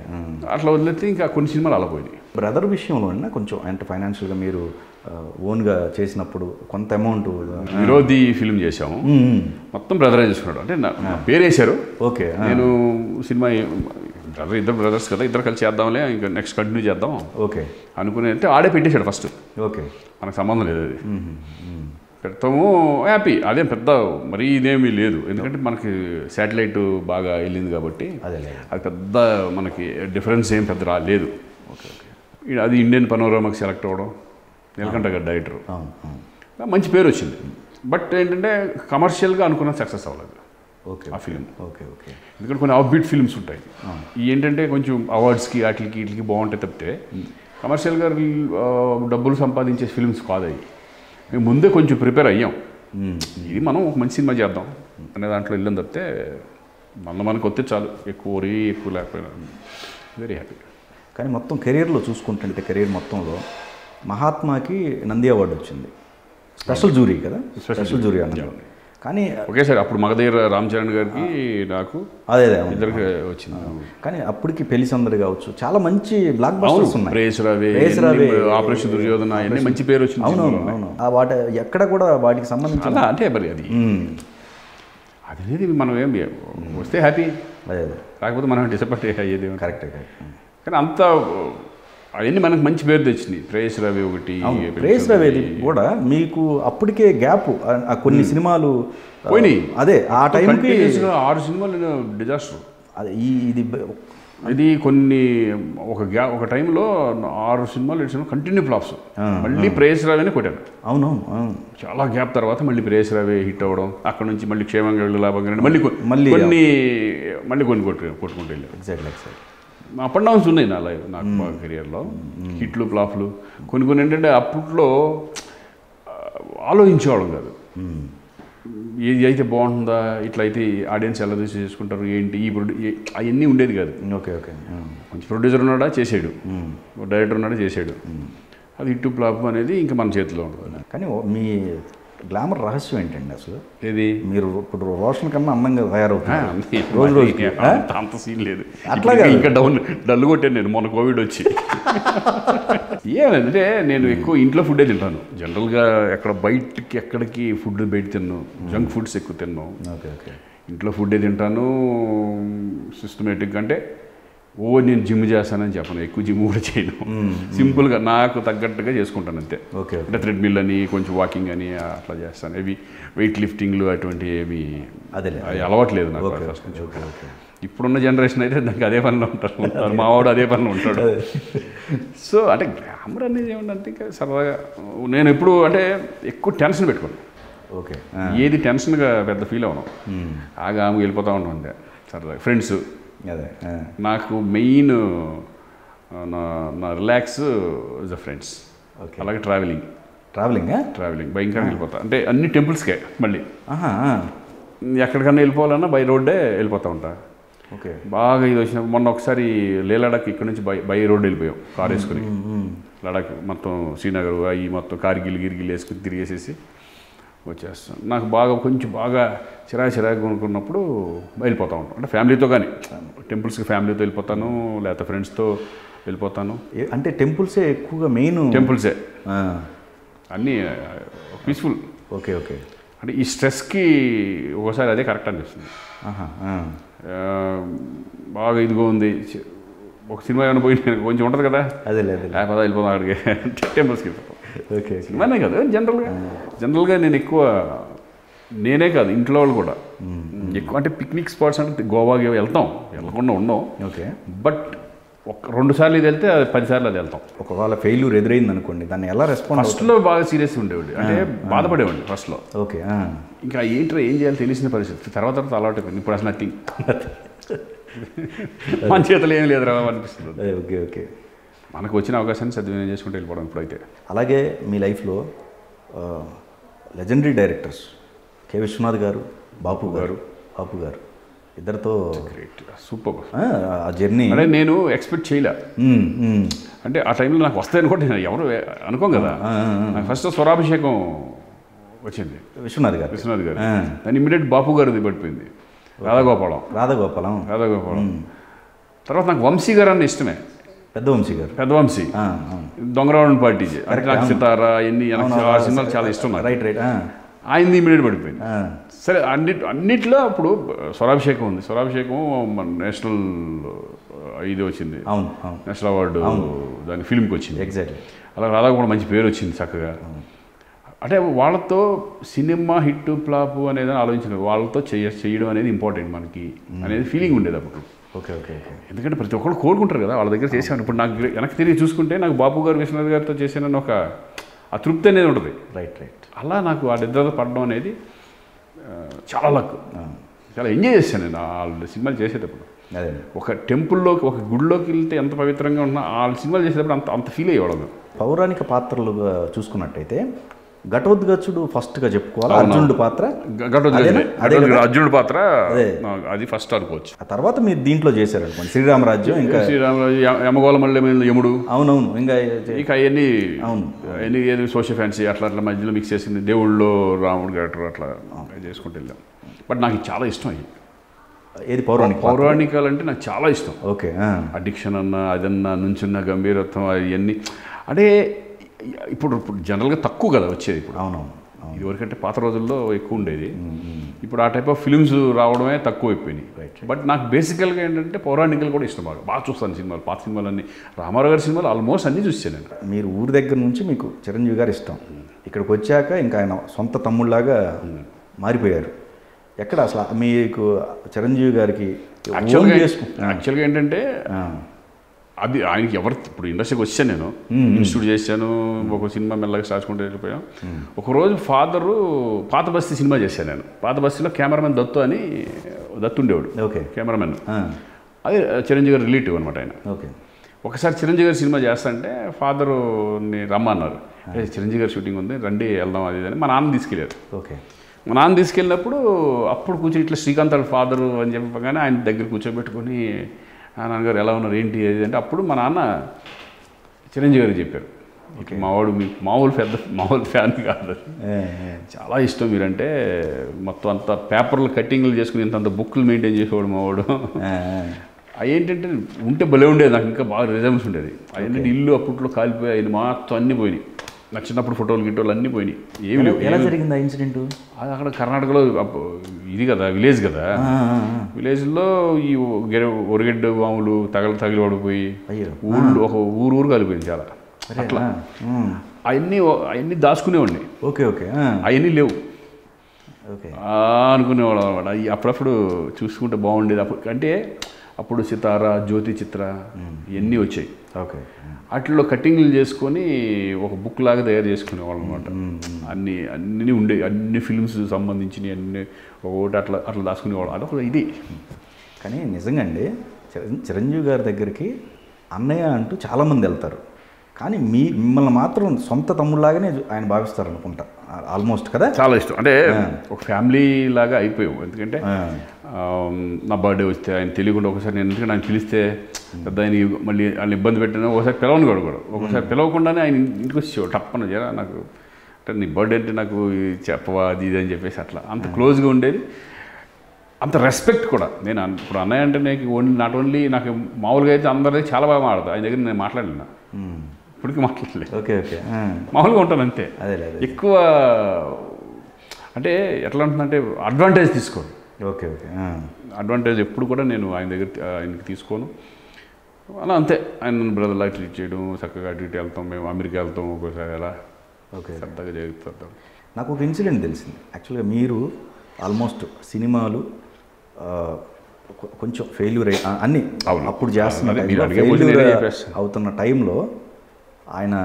అట్లా వదిలేస్తే ఇంకా కొన్ని సినిమాలు అలా పోయినాయి. బ్రదర్ విషయంలో కొంచెం అంటే ఫైనాన్షియల్గా మీరు ఓన్గా చేసినప్పుడు కొంత అమౌంట్ విరోధి ఫిల్మ్ చేసాము, మొత్తం బ్రదరే చేసుకున్నాడు. అంటే నా పేరు వేశారు. ఓకే. నేను సినిమా ఇద్దరు బ్రదర్స్ కదా, ఇద్దరు కలిసి చేద్దాంలే ఇంకా నెక్స్ట్ కంటిన్యూ చేద్దాం ఓకే అనుకునే అంటే ఆడే పెట్టేశాడు ఫస్ట్. ఓకే. మనకు సంబంధం లేదు అది, పెడతాము హ్యాపీ, అదేం పెద్ద మరీ ఇదేమీ లేదు ఎందుకంటే మనకి శాటిలైట్ బాగా వెళ్ళింది కాబట్టి అది పెద్ద మనకి డిఫరెన్స్ ఏం పెద్ద రాలేదు. Okay okay. అది ఇండియన్ పనోరమాకి సెలెక్ట్ అవ్వడం, నీలకంఠ గారు డైరెక్టర్, మంచి పేరు వచ్చింది. బట్ ఏంటంటే కమర్షియల్గా అనుకున్న సక్సెస్ అవ్వలేదు ఓకే ఆ ఫిలిం. Okay okay. ఎందుకంటే కొన్ని ఆఫ్బీట్ ఫిల్మ్స్ ఉంటాయి, ఈ ఏంటంటే కొంచెం అవార్డ్స్కి వీటికి బాగుంటాయి తప్పితే కమర్షియల్గా డబ్బులు సంపాదించే ఫిల్మ్స్ కాదు అవి. మేము ముందే కొంచెం ప్రిపేర్ అయ్యాం, ఇది మనం ఒక మంచి సినిమా చేద్దాం అనే దాంట్లో వెళ్ళాం తప్పితే మనకు వస్తే చాలు, ఎక్కువ లేకపోయినా వెరీ హ్యాపీ. కానీ మొత్తం కెరీర్లో చూసుకుంటుంటే కెరీర్ మొత్తంలో మహాత్మాకి నంది అవార్డు వచ్చింది, స్పెషల్ జూరీ కదా, స్పెషల్ జూరీ అన్నారు. కానీ ఒకేసారి అప్పుడు మగధీర రామ్ చరణ్ గారికి నాకు అదే ఇద్దరికి వచ్చింది. కానీ అప్పటికి పెళ్లి సందడి కావచ్చు, చాలా మంచి బ్లాక్ బస్టర్స్ ఉన్నాయి, ప్రేసరావే, ఆపరేషన్ దుర్యోధన అన్నీ మంచి పేరు వచ్చింది. అవును వాటి ఎక్కడ కూడా వాటికి సంబంధించి అలా అంటే మరి అది అనేది మనం ఏం వస్తే హ్యాపీ, అదే కాకపోతే మనం డిసప్పాయింట్ అయ్యేది కరెక్ట్. కానీ అంత అవన్నీ మనకు మంచి పేరు తెచ్చినాయి. ప్రేయస్ రవి ఒకటి, ప్రేయస్ రవి కూడా మీకు అప్పటికే గ్యాప్ కొన్ని సినిమాలు పోయినాయి. అదే ఆ టైంకి 6 సినిమాలు డిజాస్టర్. అదే ఇది కొన్ని ఒక టైంలో 6 సినిమాలు 7 సినిమాలు కంటిన్యూ ఫ్లాప్స్. మళ్ళీ ప్రేయస్ రవిని కొట్టాను. అవును చాలా గ్యాప్ తర్వాత మళ్ళీ ప్రేయస్ రవి హిట్ అవ్వడం, అక్కడ నుంచి మళ్ళీ క్షేమంగా వెళ్ళి లాభంగా మళ్ళీ కొన్ని కొట్టుకుంటూ వెళ్ళారు. ఎగ్జాక్ట్లీ. అప్ అండ్ డౌన్స్ ఉన్నాయి నాకు కెరియర్లో, హిట్లు ఫ్లాప్లు. కొన్ని ఏంటంటే అప్పట్లో ఆలోచించేవాళ్ళం కాదు, ఏది అయితే బాగుంటుందా, ఇట్లా అయితే ఆడియన్స్ ఎలా చేసుకుంటారు ఏంటి, అవన్నీ ఉండేది కాదు. Okay okay. మంచి ప్రొడ్యూసర్ ఉన్నాడా చేసాడు, డైరెక్టర్ ఉన్నాడా చేసాడు, అది హిట్ ఫ్లాప్ అనేది ఇంకా మన చేతిలో ఉంటుంది. కానీ మీ గ్లామర్ రహస్యం ఏంటండి అసలు? ఏది మీరు ఇప్పుడు రోషన్ కన్నా అందంగా తయారవుతుంది రోజు అంత సీన్ లేదు, అట్లా ఇంకా డల్ కొట్టాను నేను మొన్న కోవిడ్ వచ్చి. ఏమంటే నేను ఎక్కువ ఇంట్లో ఫుడ్డే తింటాను జనరల్గా, ఎక్కడికి ఫుడ్ బయట తిన్నాను, జంక్ ఫుడ్స్ ఎక్కువ తిన్నాను. Okay okay. ఇంట్లో ఫుడ్డే తింటాను సిస్టమేటిక్గా. అంటే నేను జిమ్ చేస్తానని చెప్పను, ఎక్కువ జిమ్ కూడా చేయను, సింపుల్గా నాకు తగ్గట్టుగా చేసుకుంటాను అంతే. ఓకే. అంటే థ్రెడ్మిల్ అని కొంచెం వాకింగ్ అని అట్లా చేస్తాను. అవి వెయిట్ లిఫ్టింగ్లు అటువంటి ఏమి అవి అలవాట్లేదు నాకు ఫస్ట్ నుంచి. ఇప్పుడున్న జనరేషన్ అయితే దానికి అదే పనిలో ఉంటారు, మావాడు అదే పనిలో ఉంటాడు. సో అంటే గ్లామర్ అనేది ఏమంటే ఇంకా సరదాగా నేను ఎప్పుడు అంటే ఎక్కువ టెన్షన్ పెట్టుకోను. ఓకే. ఏది టెన్షన్గా పెద్ద ఫీల్ అవ్వను, ఆమె వెళ్ళిపోతూ ఉంటాం అంతే సరదాగా. ఫ్రెండ్స్ అదే నాకు మెయిన్ నా రిలాక్స్ ఇస్ ద ఫ్రెండ్స్. అలాగే ట్రావెలింగ్ భయంకరంగా వెళ్ళిపోతా, అంటే అన్ని టెంపుల్స్కే మళ్ళీ ఎక్కడికన్నా వెళ్ళిపోవాలన్నా బై రోడ్డే వెళ్ళిపోతూ ఉంటా. ఓకే. బాగా ఇది వచ్చినప్పుడు మొన్న ఒకసారి లడాక్ ఇక్కడ నుంచి బై రోడ్ వెళ్ళిపోయాం కార్ వేసుకుని, లడాక్ మొత్తం శ్రీనగర్ అవి మొత్తం కార్గిల్ వేసుకుని తిరిగేసేసి వచ్చేస్తాం. నాకు కొంచెం బాగా చిరాకు కొనుక్కున్నప్పుడు వెళ్ళిపోతూ ఉంటాం. అంటే ఫ్యామిలీతో కానీ టెంపుల్స్కి ఫ్యామిలీతో వెళ్ళిపోతాను, లేకపోతే ఫ్రెండ్స్తో వెళ్ళిపోతాను. అంటే టెంపుల్సే ఎక్కువగా మెయిన్, టెంపుల్సే అన్నీ పీస్ఫుల్. Okay okay. అంటే ఈ స్ట్రెస్కి ఒకసారి అదే కరెక్ట్ అనిపిస్తుంది. బాగా ఇదిగో ఉంది, ఒక సినిమా ఏమైనా పోయి కొంచెం ఉంటుంది కదా, అదే లేకపోతే వెళ్ళిపోతాం అక్కడికి, టెంపుల్స్కి వెళ్ళిపోతాం. ఓకే. సినిమానే కాదు, జనరల్గా నేను ఎక్కువ, నేనే కాదు ఇంట్లో వాళ్ళు కూడా ఎక్కువ అంటే పిక్నిక్ స్పాట్స్ అంటే గోవాకి వెళ్తాం, వెళ్ళకుండా ఉన్నాం. ఓకే. బట్ 2 సార్లు ఇది వెళ్తే 10 సార్లు అది వెళ్తాం. ఒకవేళ ఫెయిల్యూర్ ఎదురైంది అనుకోండి, దాన్ని ఎలా రెస్పాండ్? ఫస్ట్లో బాగా సీరియస్గా ఉండేవాడు, అంటే బాధపడేవాడిని ఫస్ట్లో. ఓకే. ఇంకా ఏంటో ఏం చేయాలి తెలిసిన పరిస్థితి. తర్వాత అలవాటు అయిపోయింది. ఇప్పుడు అసలు నథింగ్, మన చేతులు ఏం లేదురా అనిపిస్తుంది. ఓకే. ఓకే. మనకు వచ్చిన అవకాశాన్ని సద్వినియోగం చేసుకుంటూ వెళ్ళిపోవడం ఇప్పుడైతే. అలాగే మీ లైఫ్లో లెజెండరీ డైరెక్టర్స్ కె. విశ్వనాథ్ గారు, బాపు గారు ఇద్దరితో గ్రేట్, సూపర్ ఆ జర్నీ. అంటే నేను ఎక్స్పెక్ట్ చేయలే, అంటే ఆ టైంలో నాకు వస్తాయని కూడా నేను ఎవరు అనుకోం కదా. నాకు ఫస్ట్ స్వరాభిషేకం వచ్చింది విశ్వనాథ్ గారు. దాన్ని ఇమ్మీడియట్ బాపు గారిది పడిపోయింది, రాధాగోపాలం. తర్వాత నాకు వంశీ గారు అన్న ఇష్టమే, పెద్ద వంశీ దొంగరావణ పార్టీ, నాకు సితారా ఎన్ని ఆ సినిమాలు చాలా ఇష్టం. రైట్. ఆయనది ఇమ్మీడియట్ పడిపోయింది. సరే అన్నిట్లో అప్పుడు స్వరాభిషేకం ఉంది. స్వరాభిషేకం మన నేషనల్ ఇది వచ్చింది, నేషనల్ అవార్డు దాని ఫిల్మ్కి వచ్చింది. ఎగ్జాక్ట్లీ. అలా రాధా కూడా మంచి పేరు వచ్చింది చక్కగా. అంటే వాళ్ళతో సినిమా హిట్ ఫ్లాప్ అనేది ఆలోచించలేదు, వాళ్ళతో చేయడం అనేది ఇంపార్టెంట్ మనకి అనేది ఫీలింగ్ ఉండేది అప్పుడు. ఓకే. ఓకే. ఎందుకంటే ప్రతి ఒక్కరు కోరుకుంటారు కదా వాళ్ళ దగ్గర చేసాను. ఇప్పుడు నాకు వెనక్కి తిరిగి చూసుకుంటే నాకు బాపు గారు, విశ్వనాథ్ గారితో చేసానని ఒక అతృప్తి అనేది ఉంటుంది. రైట్. అలా నాకు వాళ్ళిద్దరితో పడడం అనేది చాలా లక్. చాలా ఎంజాయ్ చేశాను నేను వాళ్ళ సినిమాలు చేసేటప్పుడు. అదే ఒక టెంపుల్లోకి, ఒక గుడిలోకి వెళ్తే ఎంత పవిత్రంగా ఉన్నా వాళ్ళ సినిమాలు చేసేటప్పుడు అంత ఫీల్ అయ్యేవాళ్ళం. పౌరాణిక పాత్రలుగా చూసుకున్నట్టయితే ఘటోద్గచుడు ఫస్ట్గా చెప్పుకోవాలి. అర్జునుడు పాత్ర, అర్జునుడు పాత్ర అది ఫస్ట్ అనుకోవచ్చు. ఆ తర్వాత మీరు దీంట్లో చేశారు అనుకోండి శ్రీరామరాజ్యం, ఇంకా యమగోళ మళ్ళీ యముడు. అవునవును. ఇంకా అవన్నీ ఏది సోషల్ ఫ్యాన్సీ అట్లా మధ్యలో మిక్స్ చేసింది. దేవుళ్ళు రాముడు గట్రు అట్లా చేసుకుంటూ వెళ్ళాం. బట్ నాకు చాలా ఇష్టం ఏది పౌరాణికాలు అంటే నాకు చాలా ఇష్టం. ఓకే. అడిక్షన్ అన్నా అదన్నా నుంచున్న గంభీరత్వం అవన్నీ అంటే ఇప్పుడు జనరల్గా తక్కువ కదా వచ్చేది ఇప్పుడు. అవునవును. ఇదివరకంటే పాత రోజుల్లో ఎక్కువ ఉండేది, ఇప్పుడు ఆ టైప్ ఆఫ్ ఫిల్మ్స్ రావడమే తక్కువ అయిపోయినాయి. బట్ నాకు బేసికల్గా ఏంటంటే పౌరాణికలు కూడా ఇష్టం, బాగా చూస్తాను సినిమాలు, పాత సినిమాలన్నీ. రామారావు గారి సినిమాలు ఆల్మోస్ట్ అన్నీ చూసాను నేను. మీరు ఊరి దగ్గర నుంచి మీకు చిరంజీవి గారు ఇష్టం, ఇక్కడికి వచ్చాక ఇంకా ఆయన సొంత తమ్ముళ్ళలాగా మారిపోయారు. ఎక్కడ అసలు మీకు చిరంజీవి గారికి యాక్చువల్గా ఏంటంటే అది ఆయనకి ఎవరు, ఇప్పుడు ఇండస్ట్రీకి వచ్చాను నేను, ఇన్స్టిట్యూట్ చేశాను, ఒక సినిమా మెల్లగా సాచుకుంటూ వెళ్ళిపోయాం. ఒకరోజు ఫాదరు పాత బస్తీ సినిమా చేశాను నేను. పాత బస్తీలో కెమెరామెన్ దత్తు ఉండేవాడు. ఓకే. కెమెరామెన్ అది చిరంజీవి గారు రిలేటివ్ అనమాట ఆయన. ఓకే. ఒకసారి చిరంజీవి గారి సినిమా చేస్తాంటే ఫాదరుని రమ్మన్నారు, చిరంజీవి గారి షూటింగ్ ఉంది రండి వెళ్దాం అది అని. మా నాన్న తీసుకెళ్ళారు. ఓకే. మా నాన్న తీసుకెళ్ళినప్పుడు అప్పుడు కూర్చొని ఇట్లా శ్రీకాంత్ వాళ్ళ ఫాదరు అని చెప్పగానే ఆయన దగ్గర కూర్చోబెట్టుకొని నాన్నగారు ఎలా ఉన్నారు ఏంటి ఏది అంటే, అప్పుడు మా నాన్న చిరంజీవి గారికి చెప్పారు, ఇట్లా మావాడు మీకు మామూలు ఫ్యాన్ కాదు, చాలా ఇష్టం మీరంటే, మొత్తం అంత పేపర్లు కట్టింగ్లు చేసుకుని ఇంత బుక్లు మెయింటైన్ చేసేవాడు మావాడు. అవి ఏంటంటే ఉంటే భలే ఉండేది, నాకు ఇంకా బాగా రిజల్ట్స్ ఉండేది. అదేంటంటే ఇల్లు అప్పట్లో కాలిపోయి ఆయన మొత్తం అన్నీ పోయినాయి. నాకు చిన్నప్పుడు ఫోటోలు అన్నీ పోయినాయి. ఏమి లేవు. ఎలా జరిగింది ఆ ఇన్సిడెంట్? అది అక్కడ కర్ణాటకలో ఇది కదా విలేజ్ కదా, విలేజ్లో ఈ ఒరిగడ్డ వాములు తగిలి పడిపోయి ఒక ఊరు కాలిపోయింది చాలా. అట్లా అవన్నీ దాచుకునేవాడిని. ఓకే. ఓకే. అవన్నీ లేవు. ఓకే. అనుకునేవాడు అనమాట. అప్పుడప్పుడు చూసుకుంటే బాగుండేది. అంటే అప్పుడు సితారా, జ్యోతి చిత్ర ఇవన్నీ వచ్చాయి. ఓకే. వాటిలో కటింగ్లు చేసుకొని ఒక బుక్ లాగా తయారు చేసుకునేవాళ్ళు అనమాట. అన్నీ ఉండే, అన్ని ఫిల్మ్స్ సంబంధించినవి అన్నీ ఒకటి అట్లా దాచుకునేవాళ్ళు. అదొక ఇది. కానీ నిజంగా అండి చిరంజీవి గారి దగ్గరికి అన్నయ్య అంటూ చాలామంది వెళ్తారు, కానీ మిమ్మల్ని మాత్రం సొంత తమ్ముళ్ళలాగానే ఆయన భావిస్తారు అనుకుంటా ఆల్మోస్ట్ కదా. చాలా ఇష్టం, అంటే ఒక ఫ్యామిలీ లాగా అయిపోయావు. ఎందుకంటే నా బర్త్డే వస్తే ఆయన తెలియకుండా ఒకసారి నేను, ఎందుకంటే ఆయన పిలిస్తే పెద్ద ఆయన మళ్ళీ ఆయన ఇబ్బంది పెట్టినా ఒకసారి పిలవను కూడా ఒకసారి పిలవకుండానే ఆయన ఇంటికి వచ్చేవాడు టప్పన జరా నాకు, అంటే నీ బర్త్డే అంటే నాకు చెప్పవా అది ఇది అని చెప్పేసి అట్లా అంత క్లోజ్గా ఉండేది. అంత రెస్పెక్ట్ కూడా. నేను ఇప్పుడు అన్నయ్య అంటే నాకు నాట్ ఓన్లీ నాకు మామూలుగా అయితే అందరికీ చాలా బాగా మాట్లాడతాను, ఆయన దగ్గర నేను మాట్లాడలేను, ఇప్పటికీ మాట్లాడలేదు. ఓకే. ఓకే. మామూలుగా ఉంటాను అంతే. ఎక్కువ అంటే ఎట్లా ఉంటుందంటే అడ్వాంటేజ్ తీసుకోండి. ఓకే. ఓకే. అడ్వాంటేజ్ ఎప్పుడు కూడా నేను ఆయనకి తీసుకోను. అలా అంతే. ఆయన బ్రదర్లా ట్రీట్ చేయడం, చక్కగా అటు ఇటు వెళ్తాం, మేము అమెరికా వెళ్తాం ఒక్కోసారి, అలా ఓకే, సరదాగా జరుగుతుంది. నాకు ఒక ఇన్సిడెంట్ తెలిసింది. యాక్చువల్గా మీరు ఆల్మోస్ట్ సినిమాలు కొంచెం ఫెయిల్యూర్ అన్నీ అప్పుడు చేస్తున్న అవుతున్న టైంలో ఆయన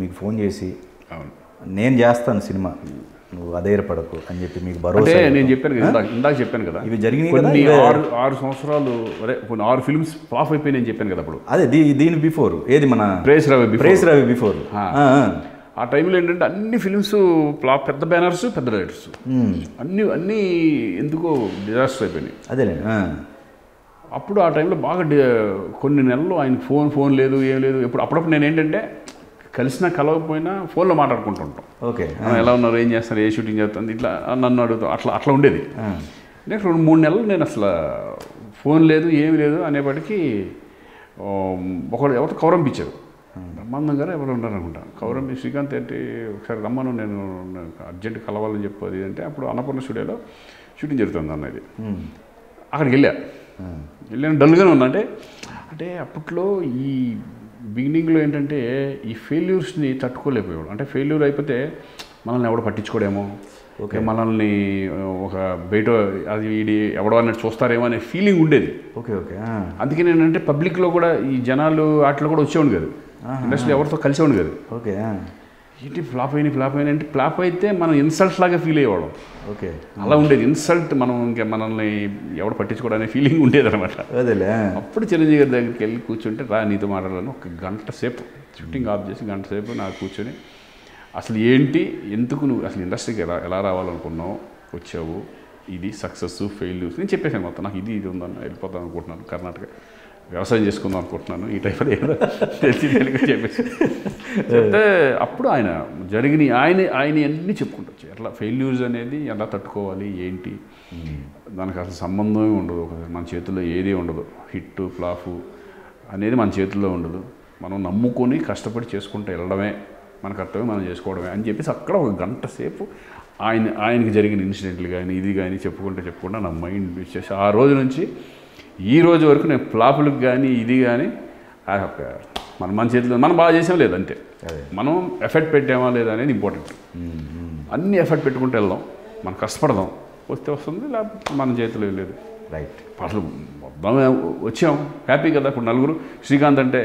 మీకు ఫోన్ చేసి నేను చేస్తాను సినిమా, నువ్వు అధైర్యపడకు అని చెప్పి మీకు భరోసా. నేను చెప్పాను కదా, ఇందాక చెప్పాను కదా, ఇవి జరిగినాయి. కొన్ని 6 సంవత్సరాలు కొన్ని 6 ఫిల్మ్స్ ఫ్లాప్ అయిపోయి నేను చెప్పాను కదా అప్పుడు. అదే దీని బిఫోర్ ఏది మన ప్రేస్ రవి బిఫోర్. ఆ టైంలో ఏంటంటే అన్ని ఫిల్మ్స్ ఫ్లాప్, పెద్ద బ్యానర్స్, పెద్ద రైటర్స్, అన్నీ ఎందుకో డిజాస్టర్ అయిపోయినాయి. అదేలేండి. అప్పుడు ఆ టైంలో బాగా కొన్ని నెలలు ఆయన ఫోన్ లేదు, ఏం లేదు. అప్పుడప్పుడు నేను ఏంటంటే కలిసినా కలవకపోయినా ఫోన్లో మాట్లాడుకుంటుంటాం. ఓకే, ఎలా ఉన్నారు, ఏం చేస్తారు, ఏ షూటింగ్ చేస్తుంది, ఇట్లా నన్ను అడుగుతాం. అట్లా ఉండేది. నెక్స్ట్ 2-3 నెలలు నేను అసలు ఫోన్ లేదు, ఏమి లేదు అనేప్పటికీ ఎవరితో కౌరంపించారు, బ్రహ్మానందం గారు ఎవరు ఉన్నారు అనుకుంటాను. కౌరంపి శ్రీకాంత్ ఏంటి ఒకసారి రమ్మను, నేను అర్జెంట్ కలవాలని చెప్పది అంటే అప్పుడు అన్నపూర్ణ స్టూడియోలో షూటింగ్ జరుగుతుంది అన్నది. అక్కడికి వెళ్ళాను డల్గానే ఉన్నా. అంటే అప్పట్లో ఈ బిగినింగ్లో ఏంటంటే ఈ ఫెయిల్యూర్స్ని తట్టుకోలేకపోయాడు. అంటే ఫెయిల్యూర్ అయిపోతే మనల్ని ఎవడో పట్టించుకోడేమో, ఓకే మనల్ని ఒక బయట అది వీడి ఎవడో అన్నట్టు చూస్తారేమో అనే ఫీలింగ్ ఉండేది. Okay okay. అందుకే నేనంటే పబ్లిక్లో కూడా ఈ జనాలు వాటిలో కూడా వచ్చేవాడు కాదు, ఇండస్ట్రీలో ఎవరితో కలిసేవాడు కాదు. ఓకే, ఏంటి ఫ్లాప్ అయినాయి అంటే ఫ్లాప్ అయితే మనం ఇన్సల్ట్ లాగా ఫీల్ అయ్యేవాళ్ళం. ఓకే, అలా ఉండేది ఇన్సల్ట్, మనం ఇంకా మనల్ని ఎవడు పట్టించుకోవడానికి ఫీలింగ్ ఉండేది అనమాట. అదేలే. అప్పుడు చిరంజీవి గారి దగ్గరికి వెళ్ళి కూర్చుంటే రా నీతో మాట్లాడాలని 1 గంట సేపు షూటింగ్ ఆఫ్ చేసి 1 గంట సేపు నాకు కూర్చొని అసలు ఏంటి, ఎందుకు నువ్వు అసలు ఇండస్ట్రీకి ఎలా రావాలనుకున్నావు, వచ్చావు, ఇది సక్సెస్ ఫెయిల్యూర్స్ నేను చెప్పేసాను మొత్తం. నాకు ఇది ఉందని వెళ్ళిపోతాను అనుకుంటున్నాను, కర్ణాటక వ్యవసాయం చేసుకుందాం అనుకుంటున్నాను, ఈ టైప్లో ఏదో తెలిసి చెప్పేసి చెప్తే అప్పుడు ఆయన జరిగినాయి ఆయన అన్నీ చెప్పుకుంటూ ఎట్లా ఫెయిల్యూర్స్ అనేది ఎలా తట్టుకోవాలి, ఏంటి, దానికి అసలు సంబంధమే ఉండదు, మన చేతుల్లో ఏది ఉండదు, హిట్ ఫ్లాప్ అనేది మన చేతుల్లో ఉండదు, మనం నమ్ముకొని కష్టపడి చేసుకుంటూ వెళ్ళడమే మన కర్తవ్యం, మనం చేసుకోవడమే అని చెప్పేసి అక్కడ 1 గంట సేపు ఆయనకి జరిగిన ఇన్సిడెంట్లు కానీ ఇది కానీ చెప్పుకుంటూ నా మైండ్ వచ్చేసి ఆ రోజు నుంచి ఈ రోజు వరకు నేను ఫ్లాపులకు కానీ ఇది కానీ మన చేతిలో మనం బాగా చేసాం లేదు అంతే, మనం ఎఫర్ట్ పెట్టామా లేదా అనేది ఇంపార్టెంట్. అన్ని ఎఫర్ట్ పెట్టుకుంటూ వెళ్దాం, మనం కష్టపడదాం, వస్తే వస్తుంది, లేకపోతే మన చేతిలో లేదు. రైట్. అసలు వచ్చాం హ్యాపీ కదా. ఇప్పుడు నలుగురు శ్రీకాంత్ అంటే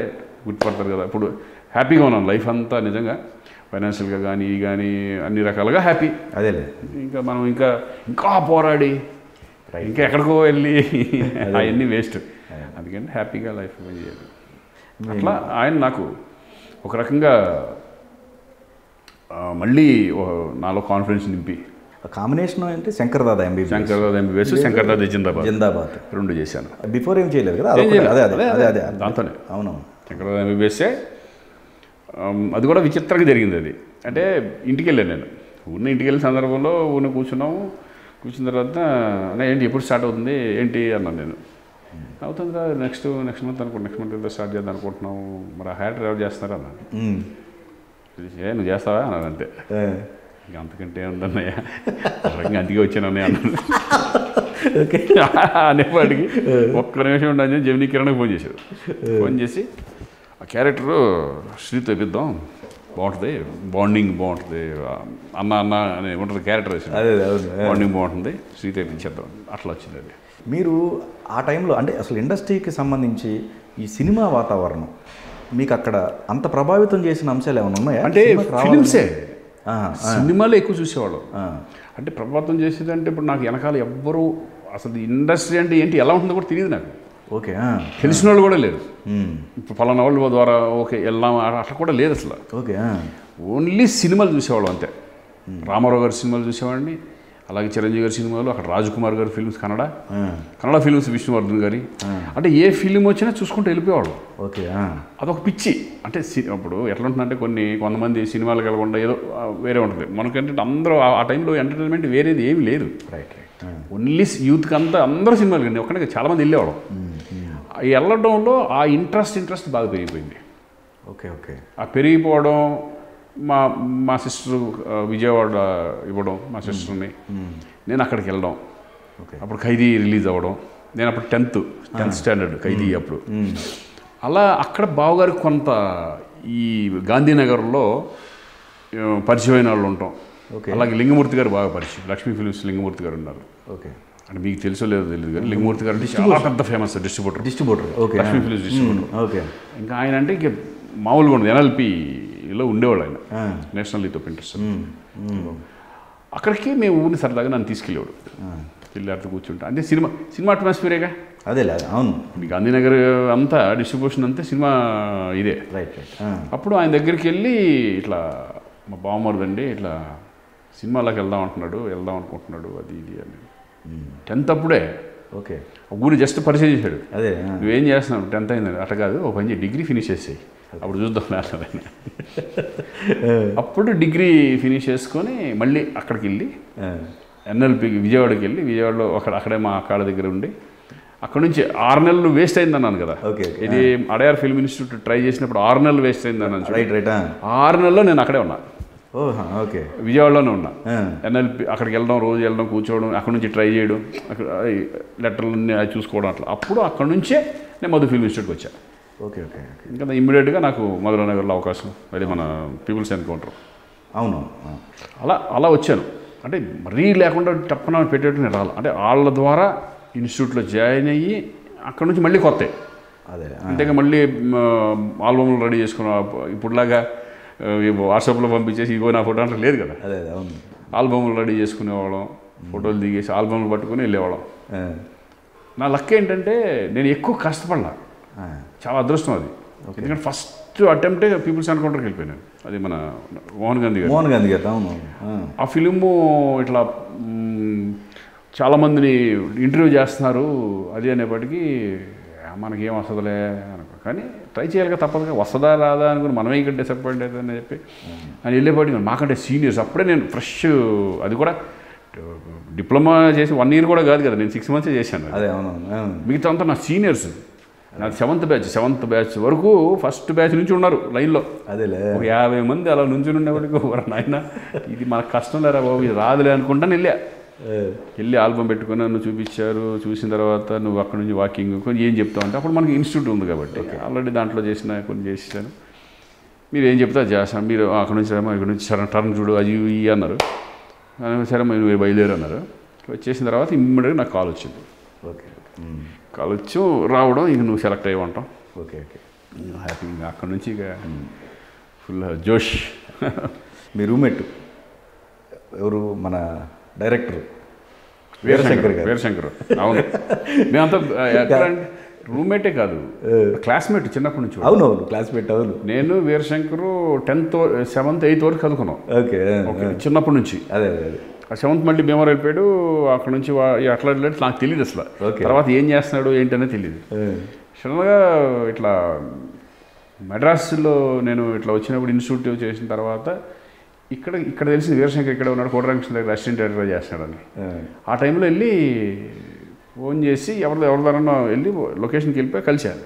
గుర్తుపడతారు కదా. ఇప్పుడు హ్యాపీగా ఉన్నాను లైఫ్ అంతా, నిజంగా ఫైనాన్షియల్గా కానీ అన్ని రకాలుగా హ్యాపీ. అదేలే. మనం ఇంకా పోరాడి ఇంకా ఎక్కడికో వెళ్ళి అవన్నీ వేస్ట్. అందుకని హ్యాపీగా లైఫ్ చేయాలి. అట్లా ఆయన నాకు ఒక రకంగా మళ్ళీ నాలో కాన్ఫిడెన్స్ నింపి. కాంబినేషన్ అంటే శంకర్దాదా ఎంబీబీఎస్, శంకర్దాదా జిందాబాద్ 2 చేశాను. బిఫోర్ ఏం చేయలేదు కదా. అదే దాంతోనే. అవును, శంకర్దాదా ఎంబీబీఎస్ఏ. అది కూడా విచిత్రంగా జరిగింది. అది అంటే ఇంటికి వెళ్ళాను నేను. ఇంటికి వెళ్ళిన సందర్భంలో కూర్చున్న తర్వాత ఏంటి ఎప్పుడు స్టార్ట్ అవుతుంది ఏంటి అన్నాను నేను. అవుతుందా next month next month start చేద్దాం అనుకుంటున్నాము, మరి ఆ హ్యాటర్ ఎవరు చేస్తున్నారా అన్నాను. నువ్వు చేస్తావా అన్నాను. అంతే, ఇంకా అంతకంటే ఏముందన్నయ్య, ఇంకా అందుకే వచ్చాను అన్నయ్య అన్నాను. అనేపాటికి 1 నిమిషం ఉండని జమినీ కిరణ్కి ఫోన్ చేశాడు. ఫోన్ చేసి ఆ క్యారెక్టరు శ్రీతో ఇద్దాం, బాగుంటుంది, బాండింగ్ బాగుంటుంది, అన్న అని ఉంటుంది క్యారెక్టర్ వేసాను, బాండింగ్ బాగుంటుంది, శ్రీతో ఇప్పించేద్దాం, అట్లా వచ్చింది అది. మీరు ఆ టైంలో అంటే అసలు ఇండస్ట్రీకి సంబంధించి ఈ సినిమా వాతావరణం మీకు అక్కడ అంత ప్రభావితం చేసిన అంశాలు ఏమైనా ఉన్నాయా? అంటే ఫిలిమ్సే, సినిమాలో ఎక్కువ చూసేవాళ్ళం. అంటే ప్రభావితం చేసేది అంటే ఇప్పుడు నాకు వెనకాల ఎవ్వరూ అసలు ఇండస్ట్రీ అంటే ఏంటి ఎలా ఉంటుందో కూడా తెలియదు నాకు. ఓకే, తెలిసిన వాళ్ళు కూడా లేరు. ఇప్పుడు పలానా వాళ్ళ ద్వారా ఓకే వెళ్దాం అట్లా కూడా లేదు అసలు. ఓకే, ఓన్లీ సినిమాలు చూసేవాళ్ళం అంతే. రామారావు గారి సినిమాలు చూసేవాడిని, అలాగే చిరంజీవి గారి సినిమాలు, అక్కడ రాజ్కుమార్ గారి ఫిల్మ్స్, కన్నడ ఫిల్మ్స్, విష్ణువర్ధన్ గారి, అంటే ఏ ఫిలిం వచ్చినా చూసుకుంటూ వెళ్ళిపోయేవాళ్ళు. ఓకే, అదొక పిచ్చి. అంటే ఇప్పుడు ఎట్లా ఉంటుందంటే కొంతమంది సినిమాలకు వెళ్ళకుండా ఏదో వేరే ఉంటుంది. మనకంటే అందరూ ఆ టైంలో ఎంటర్టైన్మెంట్ వేరేది ఏమీ లేదు. Right right. ఓన్లీ యూత్కి అందరూ సినిమాలు కానీ ఒక్కడే చాలామంది వెళ్ళేవాళ్ళం. వెళ్ళడంలో ఆ ఇంట్రెస్ట్ బాగా పెరిగిపోయింది. Okay okay. ఆ పెరిగిపోవడం, మా సిస్టర్ విజయవాడ ఇవ్వడం, మా సిస్టర్ని, నేను అక్కడికి వెళ్ళడం, అప్పుడు ఖైదీ రిలీజ్ అవ్వడం, నేను అప్పుడు 10th స్టాండర్డ్ ఖైదీ అప్పుడు. అలా అక్కడ బావగారికి కొంత ఈ గాంధీనగర్లో పరిచయమైన వాళ్ళు ఉంటాం. ఓకే. అలాగే లింగమూర్తి గారు బాగా పరిచయం. లక్ష్మీ ఫిలిమ్స్ లింగమూర్తి గారు ఉన్నారు. ఓకే. అంటే మీకు తెలుసో లేదో తెలియదు కానీ లింగమూర్తి గారు అంటే చాలా పెద్ద famous distributor. Okay. Lakshmi films distributor. Okay. ఇంకా ఆయన అంటే ఇంక మామూలుగా ఉండదు. NLPలో ఉండేవాళ్ళు ఆయన, నేషనల్ లీత్ ఆఫ్ ఇంట్రెస్ట్. అక్కడికి మేము ఊరిని సరదాగా నన్ను తీసుకెళ్ళేవాడు. వెళ్ళి కూర్చుంటా అంటే సినిమా అట్మాస్ఫియరేగా అదేలే. అవును. గాంధీనగర్ అంతా డిస్ట్రిబ్యూషన్ అంతా సినిమా ఇదే. Right right. అప్పుడు ఆయన దగ్గరికి వెళ్ళి ఇట్లా మా బావమరుదండి ఇట్లా సినిమాలోకి వెళ్దాం అనుకుంటున్నాడు అది ఇది అని. 10th అప్పుడే. ఓకే. ఊరిని జస్ట్ పరిచయం చేశాడు. అదే నువ్వేం చేస్తున్నావు 10th అయింది అట్ట కాదు, ఒక పని డిగ్రీ ఫినిష్ చేసేయి అప్పుడు చూద్దాం అట్లా. అప్పుడు డిగ్రీ ఫినిష్ చేసుకొని మళ్ళీ అక్కడికి వెళ్ళి NLP విజయవాడకి వెళ్ళి విజయవాడలో అక్కడే మా అక్కడ దగ్గర ఉండి అక్కడ నుంచి 6 నెలలు వేస్ట్ అయిందన్నాను కదా. ఇది అడయార్ ఫిల్మ్ ఇన్స్టిట్యూట్ ట్రై చేసినప్పుడు 6 నెలలు వేస్ట్ అయిందన్నాను. Right right. 6 నెలల్లో నేను అక్కడే ఉన్నా. ఓకే. విజయవాడలోనే ఉన్నా. NLP అక్కడికి రోజు వెళ్ళడం కూర్చోవడం, అక్కడ నుంచి ట్రై చేయడం, అక్కడ లెటర్లన్నీ అది చూసుకోవడం అట్లా. అప్పుడు అక్కడ నుంచే నేను మధు ఫిల్మ్ ఇన్స్టిట్యూట్కి వచ్చా. Okay okay. ఇంకా ఇమ్మీడియట్గా నాకు మధురానగర్లో అవకాశం, అది మన పీపుల్స్ ఎన్కౌంటర్. అవును. అలా వచ్చాను. అంటే మరీ లేకుండా తప్పన పెట్టేట్టు నేను రాలి. అంటే వాళ్ళ ద్వారా ఇన్స్టిట్యూట్లో జాయిన్ అయ్యి అక్కడ నుంచి మళ్ళీ కొత్త. అదే అంతేగా మళ్ళీ ఆల్బమ్లు రెడీ చేసుకున్నా. ఇప్పుడులాగా వాట్సాప్లో పంపించేసి ఇగో నా ఫోటో అంటే లేదు కదా. అదే అవును. ఆల్బమ్లు రెడీ చేసుకునేవాళ్ళం, ఫోటోలు దిగేసి ఆల్బమ్లు పట్టుకుని వెళ్ళేవాళ్ళం. నా లక్ ఏంటంటే నేను ఎక్కువ కష్టపడలా, చాలా అదృష్టం అది. ఎందుకంటే ఫస్ట్ అటెంప్టే పీపుల్స్ ఎన్కౌంటర్కి వెళ్ళిపోయాను. అది మన మోహన్ గాంధీ గారు. అవును. ఆ ఫిలిము ఇట్లా చాలామందిని ఇంటర్వ్యూ చేస్తున్నారు అది అనేప్పటికీ మనకేం వస్తుందిలే అనుకో, కానీ ట్రై చేయాలిగా తప్పదుగా. వస్తుందా రాదా అనుకుని మనమే ఇక్కడ డిసప్పాయింట్ అవుతుందని చెప్పి అని వెళ్ళేపాటికి మాకంటే సీనియర్స్. అప్పుడే నేను ఫ్రెష్, అది కూడా డిప్లొమా చేసి 1 year కూడా కాదు కదా, నేను 6 months చేశాను. అదే అవును. మిగతా అంతా నా సీనియర్స్. నాకు 7th బ్యాచ్ వరకు ఫస్ట్ బ్యాచ్ నుంచి ఉన్నారు లైన్లో. అదేలే. ఒక 50 మంది అలా నుంచి ఉండేవాడికి నాయన ఇది మనకు కష్టం లేరా బాబు, ఇది రాదులే అనుకుంటాను. వెళ్ళి ఆల్బమ్ పెట్టుకుని నన్ను చూపించారు. చూసిన తర్వాత నువ్వు అక్కడ నుంచి వాకింగ్ కొన్ని ఏం చెప్తావు అంటే, అప్పుడు మనకి ఇన్స్టిట్యూట్ ఉంది కాబట్టి ఆల్రెడీ దాంట్లో కొన్ని చేసాను. మీరు ఏం చెప్తా చేస్తాను, మీరు అక్కడ నుంచి ఇక్కడ నుంచి టర్న్ చూడు అది ఇవి అన్నారు. సరే మీరు బయలుదేరు అన్నారు. వచ్చేసిన తర్వాత ఇమ్మీడియట్గా నాకు కాల్ వచ్చింది. ఓకే. కాల్ వచ్చి రావడం, ఇక నువ్వు సెలెక్ట్ అయ్యమంటాం. Okay okay. హ్యాపీగా అక్కడ నుంచి ఇక ఫుల్ జోష్. మీ రూమ్మేట్ ఎవరు? మన డైరెక్టర్ వీరశంకర్. అవును. మేమంతా ఎక్కడ రూమ్మేటే కాదు, క్లాస్మేట్ చిన్నప్పటి నుంచి. అవునవును, క్లాస్మేట్. అవును. నేను వీరశంకర్ 10th 7th 8th వరకు చదువుకున్నాం. ఓకే. చిన్నప్పటి నుంచి. అదే 7th మళ్ళీ భీమవరం వెళ్ళిపోయాడు. అక్కడ నుంచి అట్లా నాకు తెలియదు అసలు. తర్వాత ఏం చేస్తున్నాడు ఏంటనే తెలియదు. సడన్గా ఇట్లా మెడ్రాస్లో నేను ఇట్లా వచ్చినప్పుడు ఇన్స్టిట్యూట్ చేసిన తర్వాత ఇక్కడ తెలిసింది వీరశంకర్ ఇక్కడ ఉన్నాడు, కోటరంకృష్ణ దగ్గర అసిస్టెంట్ డైరెక్టర్ చేస్తున్నాడని. ఆ టైంలో వెళ్ళి ఫోన్ చేసి ఎవరిదారన్నా వెళ్ళి లొకేషన్కి వెళ్ళిపోయి కలిశాను.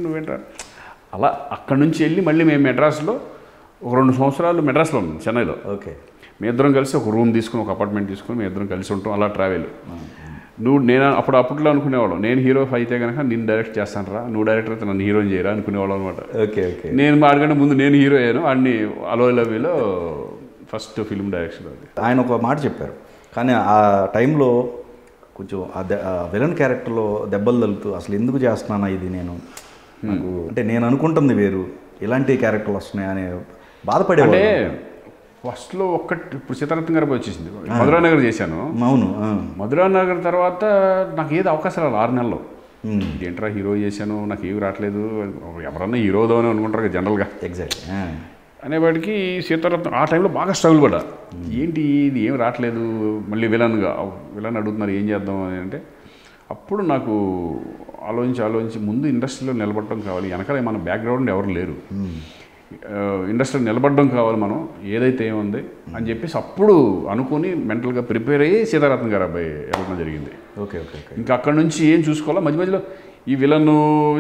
నువ్వేంట్రా అలా అక్కడి నుంచి వెళ్ళి మళ్ళీ మేము మెడ్రాస్లో ఒక 2 సంవత్సరాలు మెడ్రాస్లో ఉన్నాం, చెన్నైలో. ఓకే. మీ ఇద్దరం కలిసి ఒక రూమ్ తీసుకుని, ఒక అపార్ట్మెంట్ తీసుకుని మీ ఇద్దరం కలిసి ఉంటాం. అలా ట్రావెల్. నేను అప్పట్లో అనుకునేవాళ్ళం, నేను హీరో అయితే కనుక నేను డైరెక్ట్ చేస్తాను రా, నువ్వు డైరెక్టర్ అయితే నన్ను హీరోని చేయరా అనుకునేవాళ్ళం అనమాట. Okay okay. నేను మాడకంటే ముందు నేను హీరో అయ్యాను. అన్ని అలో లవ్లో ఫస్ట్ ఫిల్మ్ డైరెక్షన్ అది. ఆయన ఒక మాట చెప్పారు, కానీ ఆ టైంలో కొంచెం విలన్ క్యారెక్టర్లో దెబ్బలు తగులుతూ అసలు ఎందుకు చేస్తున్నానా ఇది నేను, నాకు అంటే నేను అనుకుంటుంది వేరు, ఇలాంటి క్యారెక్టర్లు వస్తున్నాయి అని బాధపడే. అంటే ఫస్ట్లో ఇప్పుడు సీతారత్న గారు వచ్చేసింది, మధురానగర్ చేశాను. అవును. మధురానగర్ తర్వాత నాకు ఏది అవకాశాలు రాదు 6 నెలల్లో. ఏంట్రా హీరో చేశాను, నాకు ఏమి రావట్లేదు, ఎవరన్నా హీరోదో అని అనుకుంటారు కదా జనరల్గా. ఎగ్జాక్ట్. అనేవాడికి సీతారత్న ఆ టైంలో బాగా స్ట్రగుల్ పడ్డా. ఏంటి ఇది ఏమి రావట్లేదు, మళ్ళీ విలన్ అడుగుతున్నారు ఏం చేద్దాం అని. అంటే అప్పుడు నాకు ఆలోచించి ముందు ఇండస్ట్రీలో నిలబడటం కావాలి, వెనకాల మన బ్యాక్గ్రౌండ్ ఎవరు లేరు, ఇండస్ట్రీలో నిలబడడం కావాలి మనం, ఏదైతే ఏముంది అని చెప్పేసి అప్పుడు అనుకుని మెంటల్గా ప్రిపేర్ అయ్యి సీతారత్న గారు అబ్బాయి వెళ్ళడం జరిగింది. Okay okay. ఇంకా అక్కడ నుంచి ఏం చూసుకోవాలా, మధ్యలో ఈ విలన్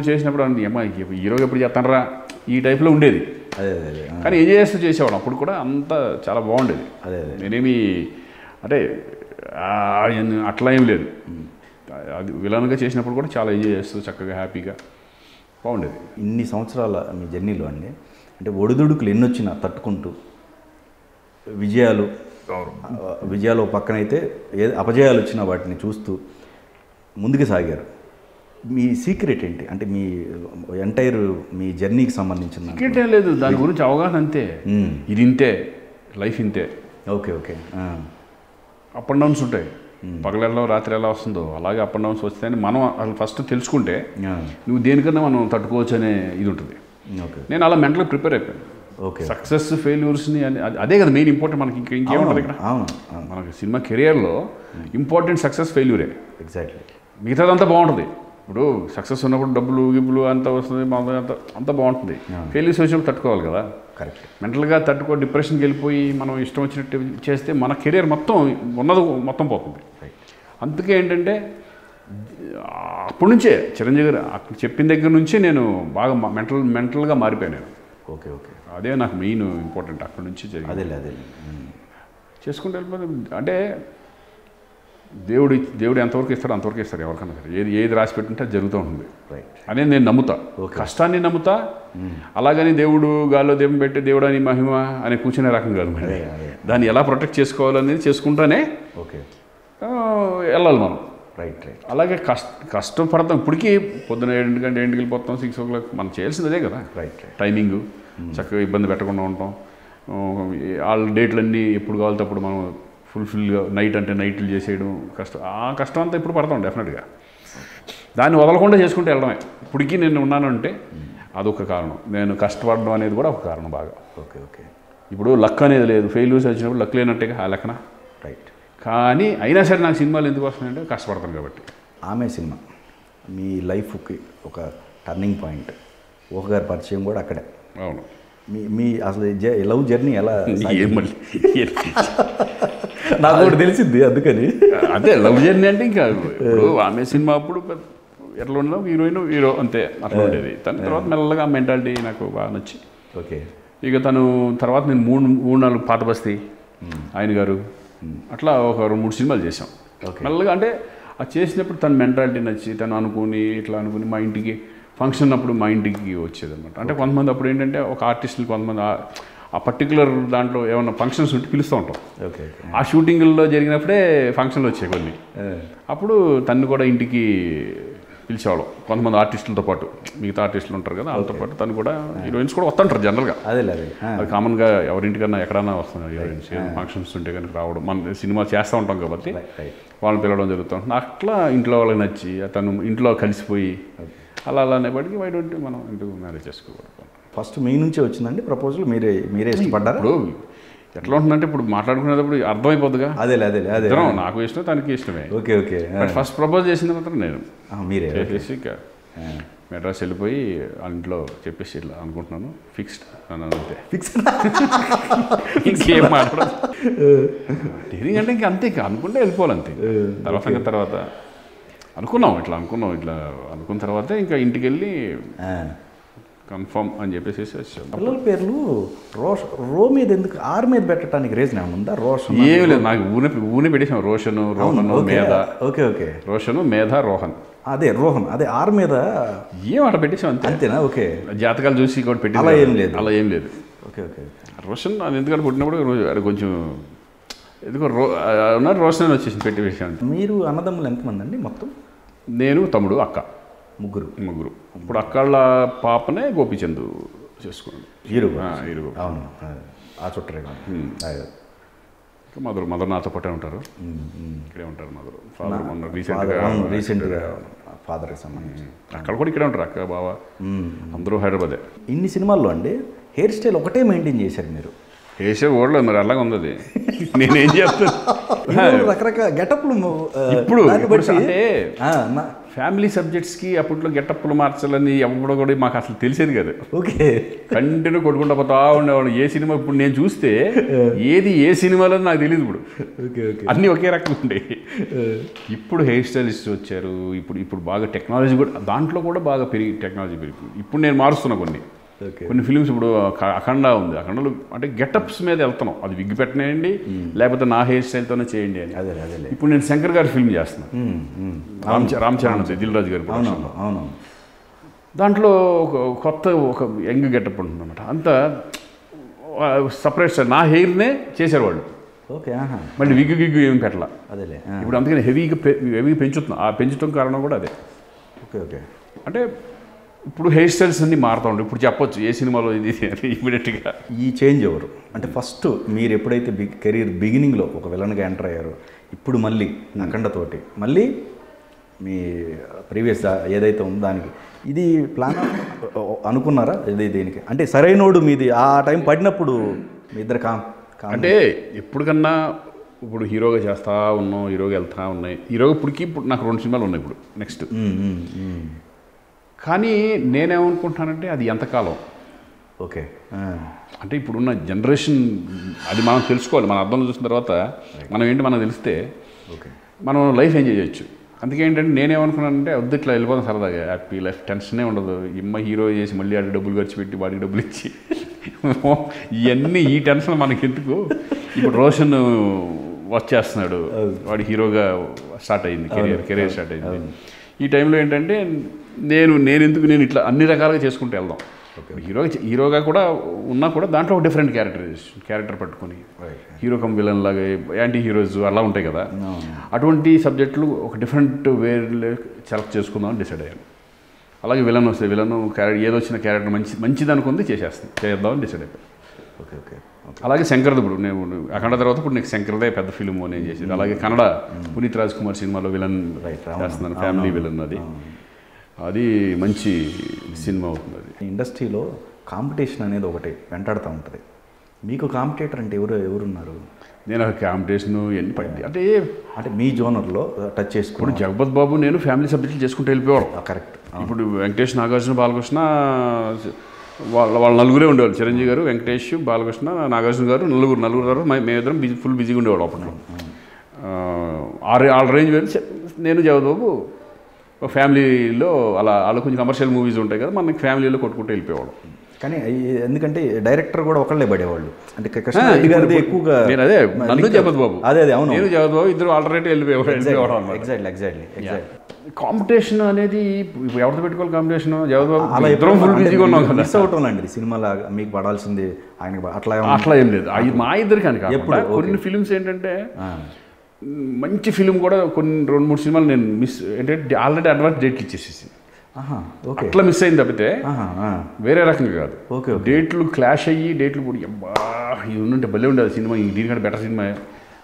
చేసినప్పుడు అమ్మా హీరో ఎప్పుడు చేస్తానరా ఈ టైప్లో ఉండేది. అదే కానీ ఏం చేసేవాడు అప్పుడు కూడా అంతా చాలా బాగుండేది. నేనేమి అంటే అట్లా ఏం లేదు. అది విలన్గా చేసినప్పుడు కూడా చాలా ఎంజాయ్ చేస్తూ చక్కగా హ్యాపీగా బాగుండేది. ఇన్ని సంవత్సరాల మీ జర్నీలో అండి, అంటే ఒడిదుడుకులు ఎన్ని వచ్చినా తట్టుకుంటూ విజయాలు విజయాలు పక్కనైతే అపజయాలు వచ్చిన వాటిని చూస్తూ ముందుకు సాగారు. మీ సీక్రెట్ ఏంటి? అంటే మీ ఎంటైర్ మీ జర్నీకి సంబంధించిన సీక్రెట్ ఏం లేదు, దాని గురించి అవగాహన అంతే. ఇది ఇంతే, లైఫ్ ఇంతే. Okay okay. Up and downs ఉంటాయి, పగలెల్లో రాత్రి ఎలా వస్తుందో అలాగే అప్ అండ్ డౌన్స్ వస్తాయని మనం అసలు ఫస్ట్ తెలుసుకుంటే నువ్వు దేనికన్నా మనం తట్టుకోవచ్చు అనే ఇది ఉంటుంది. నేను అలా మెంటల్గా ప్రిపేర్ అయిపోయాను. ఓకే. సక్సెస్ ఫెయిల్యూర్స్ని అదే కదా మెయిన్ ఇంపార్టెంట్ మనకి. ఇంకేముంటుంది ఇక్కడ? మనకి సినిమా కెరియర్లో ఇంపార్టెంట్ సక్సెస్ ఫెయిల్యూరే. ఎగ్జాక్ట్లీ. మిగతాదంతా బాగుంటుంది. ఇప్పుడు సక్సెస్ ఉన్నప్పుడు డబ్బులు గిబ్బులు అంతా వస్తుంది, అంతా బాగుంటుంది. ఫెయిల్యూర్స్ వచ్చినప్పుడు తట్టుకోవాలి కదా. కరెక్ట్. మెంటల్గా తట్టుకో డిప్రెషన్కి వెళ్ళిపోయి మనం ఇష్టం వచ్చినట్టు చేస్తే మన కెరియర్ మొత్తం ఉన్నది మొత్తం పోతుంది. అందుకే ఏంటంటే అప్పటి నుంచే చిరంజీవి గారు చెప్పిన దగ్గర నుంచే నేను బాగా మెంటల్గా మారిపోయాను నేను. Okay okay. అదే నాకు మెయిన్ ఇంపార్టెంట్ అక్కడి నుంచి జరిగింది. అదే చేసుకుంటూ వెళ్ళిపోతే అంటే దేవుడు ఎంతవరకు ఇస్తాడో అంతవరకు ఇస్తారు ఎవరికన్నా సరే. ఏది రాసి పెట్టుంటే అది జరుగుతూ ఉంటుంది అనేది నేను నమ్ముతా. కష్టాన్ని నమ్ముతా. అలాగని దేవుడు గాల్లో దీపం పెట్టి దేవుడు అని మహిమ అని కూర్చునే రకం కాదు. మరి దాన్ని ఎలా ప్రొటెక్ట్ చేసుకోవాలనేది చేసుకుంటానే ఓకే వెళ్ళాలి మనం. రైట్. అలాగే కష్టపడతాం. ఇప్పటికీ పొద్దున 7 గంటలకు 8 వెళ్ళిపోతాం, 6 o'clock మనం చేయాల్సింది అదే కదా. టైమింగు చక్కగా ఇబ్బంది పెట్టకుండా ఉంటాం. వాళ్ళ డేట్లన్నీ ఎప్పుడు కావాలితే అప్పుడు మనం ఫుల్ఫిల్గా నైట్ అంటే నైట్లు చేసేయడం కష్టం. ఆ కష్టం అంతా ఇప్పుడు పడతాం డెఫినెట్గా. దాన్ని వదలకుండా చేసుకుంటూ వెళ్ళడమే. ఇప్పటికీ నేను ఉన్నానంటే అదొక కారణం. నేను కష్టపడడం అనేది కూడా ఒక కారణం బాగా. Okay okay. ఇప్పుడు లక్ అనేది లేదు. ఫెయిల్యూర్స్ వచ్చినప్పుడు లక్ లేనట్టేగా ఆ లెక్కన. రైట్. కానీ అయినా సరే నాకు సినిమాలు ఎందుకు వస్తున్నాయంటే కష్టపడతాను కాబట్టి. ఆమె సినిమా మీ లైఫ్కి ఒక టర్నింగ్ పాయింట్. ఊహగారి పరిచయం కూడా అక్కడే. అవును. మీ అసలు లవ్ జర్నీ ఎలా? మళ్ళీ నాకు కూడా తెలిసింది అందుకని. అదే లవ్ జర్నీ అంటే ఇంకా ఇప్పుడు ఆమె సినిమా అప్పుడు ఎట్లా ఉండదు, హీరో అంతే అట్లా ఉండేది. తన తర్వాత మెల్లగా మెంటాలిటీ నాకు బాగా నచ్చి ఓకే. ఇక తను తర్వాత నేను 3-4 పాత బస్తీ ఆయన గారు అట్లా ఒక 2-3 సినిమాలు చేసాం మెల్లగా. అంటే అది చేసినప్పుడు తన మెంటాలిటీ నచ్చి తను అనుకుని ఇట్లా అనుకుని మా ఇంటికి ఫంక్షన్ అప్పుడు మా ఇంటికి వచ్చేదన్నమాట. అంటే కొంతమంది అప్పుడు ఏంటంటే ఒక ఆర్టిస్టులు కొంతమంది ఆ పర్టికులర్ దాంట్లో ఏమన్నా ఫంక్షన్స్ ఉంటే పిలుస్తూ ఉంటాం. ఓకే. ఆ షూటింగ్లో జరిగినప్పుడే ఫంక్షన్లు వచ్చాయి కొన్ని. అప్పుడు తను కూడా ఇంటికి పిలిచేవాళ్ళం కొంతమంది ఆర్టిస్టులతో పాటు. మిగతా ఆర్టిస్టులు ఉంటారు కదా వాళ్ళతో పాటు తను కూడా. హీరోయిన్స్ కూడా వస్తుంటారు జనరల్గా. అది కామన్గా ఎవరింటికన్నా ఎక్కడన్నా వస్తున్నారు హీరోయిన్స్. ఫంక్షన్స్ ఉంటే కనుక రావడం, మన సినిమా చేస్తూ ఉంటాం కాబట్టి వాళ్ళని పిలవడం జరుగుతుంది. అట్లా ఇంట్లో వాళ్ళకి నచ్చి తను ఇంట్లో కలిసిపోయి అలా అనేప్పటికీ బయట ఉంటే మనం ఇంటికి మ్యారేజ్ చేసుకోకూడదు. ఫస్ట్ మీ నుంచే వచ్చిందండి ప్రపోజల్? మీరే ఇష్టపడ్డారు? ఇప్పుడు ఎట్లా ఉంటుందంటే ఇప్పుడు మాట్లాడుకునేటప్పుడు అర్థమైపోద్దుగా. అదే నాకు ఇష్టం తనకి ఇష్టమే. Okay okay. ఫస్ట్ ప్రపోజ్ చేసింది మాత్రం నేను. మీరే చేసేసి ఇక మెడ్రాస్ వెళ్ళిపోయి వాళ్ళ ఇంట్లో చెప్పేసి ఇట్లా అనుకుంటున్నాను ఫిక్స్డ్ అన్నాను అంతే. ఇంకేం మాట్లాడదు. డేరింగ్ అంటే ఇంక అంతే, ఇక అనుకుంటే వెళ్ళిపోవాలి అంతే. తర్వాత అనుకున్నాం ఇట్లా అనుకున్న తర్వాత ఇంకా ఇంటికి వెళ్ళి కన్ఫర్మ్ అని చెప్పేసి వచ్చాం. పిల్లల పేర్లు రో మీద ఎందుకు ఆర్ మీద పెట్టడానికి రీజన్ ఏమైనా ఉందా? రోషన్ ఏమి లేదు, నాకు ఊనే పెట్టేసాం. రోషను మేధ. Okay okay. రోషను మేధ రోహన్. అదే రోహన్, అదే ఆర్ మీద ఏం అట్లా పెట్టేసాం అంతేనా? ఓకే. జాతకాలు చూసి కూడా పెట్టి అలా ఏం లేదు. Okay okay. రోషన్ అది ఎందుకంటే పుట్టినప్పుడు అది కొంచెం ఎందుకో రోషన్ అని వచ్చేసి పెట్టి వేసాను. మీరు అన్నదమ్ములు ఎంతమంది అండి మొత్తం? నేను, తమ్ముడు, అక్క, ముగ్గురు. ఇప్పుడు అక్కళ్ళ పాపనే గోపిచంద్ చేసుకున్నాడు. హీరో. అవును, ఆ చుట్టరే. మదర్ నాతో పాటే ఉంటారు, ఇక్కడే ఉంటారు. ఫాదర్ మొన్న రీసెంట్గా ఫాదర్కి సంబంధించి అక్కడ కూడా ఇక్కడే ఉంటారు. అక్క, బావ అందరూ హైదరాబాదే. ఇన్ని సినిమాల్లో అండి హెయిర్ స్టైల్ ఒకటే మెయింటైన్ చేశారు మీరు? వేసే ఓడలేదు మరి, అలాగే ఉంది. నేనేం చేస్తాను రకరకాల గెటప్లు ఇప్పుడు అంటే ఫ్యామిలీ సబ్జెక్ట్స్కి అప్పట్లో గెటప్లు మార్చాలని ఎవడో కూడా మాకు అసలు తెలిసేది కదా. ఓకే. కంటిన్యూ కొట్టుకుంటా పోతా ఉండేవాడు. ఏ సినిమా ఇప్పుడు నేను చూస్తే ఏది ఏ సినిమాలో నాకు తెలియదు. ఇప్పుడు ఓకే ఓకే అన్నీ ఒకే రకంగా ఉండే. ఇప్పుడు హెయిర్ స్టైలిస్ట్ వచ్చారు. ఇప్పుడు బాగా టెక్నాలజీ కూడా దాంట్లో కూడా బాగా టెక్నాలజీ పెరిగింది. ఇప్పుడు నేను మారుస్తున్నా కొన్ని ఫిలిమ్స్. ఇప్పుడు అఖండ ఉంది, అఖండలో అంటే గెటప్స్ మీద వెళ్తున్నాం. అది విగ్ పెట్టనేయండి లేకపోతే నా హెయిర్ స్టైల్తోనే చేయండి అని. ఇప్పుడు నేను శంకర్ గారి ఫిల్మ్ చేస్తున్నాను, రామ్ చరణ్ దిల్ రాజు గారి. దాంట్లో ఒక కొత్త యంగ్ గెటప్ ఉంటుంది అనమాట. అంతా సపరేట్ సార్ నా హెయిర్నే చేశారు వాళ్ళు. ఓకే. మళ్ళీ విగ్గు ఏమి పెట్టాల. అదేలే. ఇప్పుడు అందుకని హెవీగా పెంచుతున్నాం. ఆ పెంచడం కారణం కూడా అదే. Okay okay. అంటే ఇప్పుడు హెయిర్ స్టైల్స్ అన్నీ మారుతూ ఉంటాయి. ఇప్పుడు చెప్పొచ్చు ఏ సినిమాలో ఇది ఇమీడియట్గా. ఈ చేంజ్ ఎవరు అంటే ఫస్ట్ మీరు ఎప్పుడైతే కెరీర్ బిగినింగ్లో ఒక విలన్గా ఎంటర్ అయ్యారో, ఇప్పుడు మళ్ళీ అఖండతోటి మళ్ళీ మీ ప్రీవియస్ ఏదైతే ఉందో దానికి ఇది ప్లాన్ అనుకున్నారా? ఇది దీనికి అంటే సరైనోడు మీది ఆ టైం పడినప్పుడు మీ ఇద్దరు అంటే ఎప్పటికన్నా ఇప్పుడు హీరోగా చేస్తూ ఉన్నాం, హీరోగా వెళ్తూ ఉన్నాయి. హీరోగా ఇప్పుడు నాకు 2 సినిమాలు ఉన్నాయి ఇప్పుడు నెక్స్ట్. కానీ నేనేమనుకుంటున్నానంటే అది ఎంతకాలం. ఓకే. అంటే ఇప్పుడున్న జనరేషన్ అది మనం తెలుసుకోవాలి. మన అర్థం చూసిన తర్వాత మనం ఏంటి మనకు తెలిస్తే ఓకే మనం లైఫ్ ఎంజాయ్ చేయొచ్చు. అందుకే ఏంటంటే నేనేమనుకున్నానంటే వద్దు ఇట్లా వెళ్ళిపోతాం సరదాగా, హ్యాపీ లైఫ్, టెన్షనే ఉండదు. హీరో చేసి మళ్ళీ వాడికి డబ్బులు ఖర్చు పెట్టి వాడికి డబ్బులు ఇచ్చి ఇవన్నీ ఈ టెన్షన్ మనకి ఎందుకు. ఇప్పుడు రోషన్ వచ్చేస్తున్నాడు, వాడి హీరోగా స్టార్ట్ అయింది, కెరీర్ స్టార్ట్ అయింది. ఈ టైంలో ఏంటంటే నేను ఇట్లా అన్ని రకాలుగా చేసుకుంటూ వెళ్దాం. హీరోగా కూడా ఉన్నా కూడా దాంట్లో ఒక డిఫరెంట్ క్యారెక్టర్ పట్టుకొని హీరో కమ్ విలన్ లాగా యాంటీ హీరోస్ అలా ఉంటాయి కదా, అటువంటి సబ్జెక్టులు ఒక డిఫరెంట్ వేలో సెలెక్ట్ చేసుకుందామని డిసైడ్ అయ్యాను. అలాగే విలన్ వస్తే విలన్ ఏదొచ్చిన క్యారెక్టర్ మంచిది అనుకుంది చేద్దామని డిసైడ్ అయిపోయాను. Okay okay. అలాగే శంకర్ది ఇప్పుడు నేను అఖండ తర్వాత ఇప్పుడు నీకు శంకర్దే పెద్ద ఫిల్మ్ నేను చేసేది. అలాగే కన్నడ పునీత్ రాజ్ కుమార్ సినిమాలో విలన్ చేస్తున్నాను, ఫ్యామిలీ విలన్. అది మంచి సినిమా అవుతుంది. అది ఇండస్ట్రీలో కాంపిటీషన్ అనేది ఒకటి వెంటాడుతూ ఉంటుంది. మీకు కాంపిటేటర్ అంటే ఎవరున్నారు? నేను కాంపిటీషన్ ఎన్ని పడింది అంటే మీ జోనర్లో టచ్ చేసుకుని ఇప్పుడు జగపత్ బాబు నేను ఫ్యామిలీ సబ్జెక్టులు చేసుకుంటూ వెళ్ళిపోవడం. కరెక్ట్. ఇప్పుడు వెంకటేష్, నాగార్జున, బాలకృష్ణ వాళ్ళ నలుగురే ఉండేవాళ్ళు. చిరంజీవి గారు, వెంకటేష్, బాలకృష్ణ, నాగార్జున గారు, నలుగురు మేమిద్దరం ఫుల్ బిజీగా ఉండేవాళ్ళు అప్పట్లో. వాళ్ళ రేంజ్ వేరు. నేను జగపత్ బాబు ఫ్యామిలీలో అలా కొంచెం కమర్షియల్ మూవీస్ ఉంటాయి కదా, మనకి ఫ్యామిలీలో కొట్టుకుంటూ వెళ్ళిపోయేవాడు. కానీ ఎందుకంటే డైరెక్టర్ కూడా ఒకళ్ళే పడేవాళ్ళు. అంటే ఎక్కువగా నేను అదే నన్ను జగపత్ బాబు, అదే అవును, నేను జగపత్ బాబు ఇద్దరు ఆల్టర్నేటివ్ వెళ్ళిపోయేవాడు. ఎగ్జాక్ట్లీ. కాంపిటీషన్ అనేది ఇప్పుడు ఎవరితో పెట్టుకోవాలి కాంపిటీషన్? జగపత్ బాబు అలా ఇద్దరం ఫుల్ బిజీగా ఉన్నాం కదా. మిస్ అవుట్ అండి సినిమాలో మీకు పడాల్సింది ఆయనకి అట్లా ఏం లేదు. మా ఇద్దరు కానీ కాకుండా కొన్ని ఫిలిమ్స్ ఏంటంటే మంచి ఫిలిం కూడా కొన్ని 2-3 సినిమాలు నేను ఏంటంటే ఆల్రెడీ అడ్వాన్స్ డేట్లు ఇచ్చేసేసి అట్లా మిస్ అయింది తప్పితే వేరే రకంగా కాదు. ఓకే. డేట్లు క్లాష్ అయ్యి డేట్లు కూడా ఇది ఉంటే భలే ఉండేది సినిమా, దీనికంటే బెటర్ సినిమా,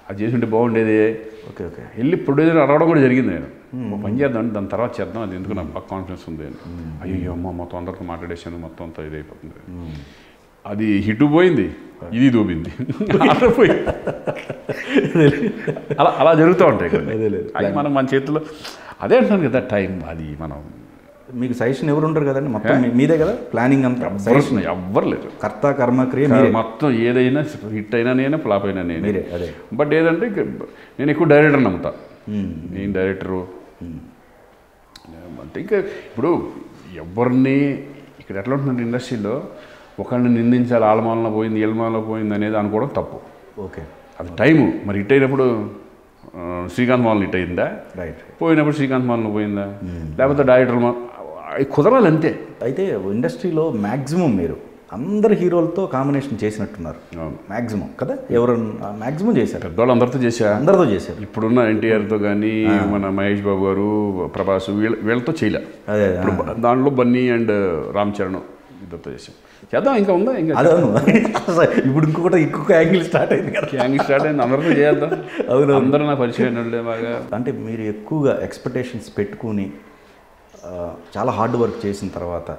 అది చేసి ఉంటే బాగుండేది. Okay okay. వెళ్ళి ప్రొడ్యూసర్ అడగడం కూడా జరిగింది. నేను పని చేద్దాం దాని తర్వాత చేద్దాం, అది ఎందుకు నాకు బాగా కాన్ఫిడెన్స్ ఉంది అని. అయ్యో అమ్మ మొత్తం అందరితో మాట్లాడేసాను, మొత్తం అంతా ఇదైపోతుంది. అది హిట్ పోయింది, ఇది దూబింది, అలా జరుగుతూ ఉంటాయి కదా. అది మన చేతిలో అదే అంటున్నాను కదా టైం. అది మనం మీకు సజెషన్ ఎవరు ఉంటారు కదండి, మొత్తం మీదే కదా ప్లానింగ్ అంతా. సజెషన్ ఎవ్వరు లేరు. కర్త కర్మ క్రియ మొత్తం ఏదైనా హిట్ అయినా నేనే, ఫ్లాప్ అయినా నేనే. అదే. బట్ ఏదంటే నేను ఎక్కువ డైరెక్టర్ నమ్ముతా. నేను డైరెక్టరు అంటే ఇంకా ఇప్పుడు ఎవరిని ఇక్కడ ఎట్లా ఉంటుందంటే ఇండస్ట్రీలో ఒకరిని నిందించాలి, ఆలమాలలో పోయింది, ఏలమాలలో పోయింది అనేది అనుకోవడం తప్పు. ఓకే. అది టైము. మరి హిట్ అయినప్పుడు శ్రీకాంత్ మాల్ని హిట్ అయిందా? రైట్. పోయినప్పుడు శ్రీకాంత్ మాల్ని పోయిందా? లేకపోతే డైరెక్టర్ కుదరాలి అంతే. అయితే ఇండస్ట్రీలో మ్యాక్సిమం మీరు అందరు హీరోలతో కాంబినేషన్ చేసినట్టున్నారు మ్యాక్సిమం కదా? ఎవరు మ్యాక్సిమం చేశారు? పెద్దవాళ్ళు అందరితో చేశారు. ఇప్పుడున్న ఎన్టీఆర్తో కానీ మన మహేష్ బాబు గారు, ప్రభాస్ వీళ్ళతో చేయలే. అదే. దాంట్లో బన్నీ అండ్ రామ్ చరణ్ ఇద్దరితో చేద్దాం. ఇంకా ఉందా? ఇంకా ఇప్పుడు ఇంకొక యాంగిల్ స్టార్ట్ అయింది కదా. అందరితో చేద్దాం. అవును, అందరూ నా పరిచయం బాగా. అంటే మీరు ఎక్కువగా ఎక్స్పెక్టేషన్స్ పెట్టుకుని చాలా హార్డ్ వర్క్ చేసిన తర్వాత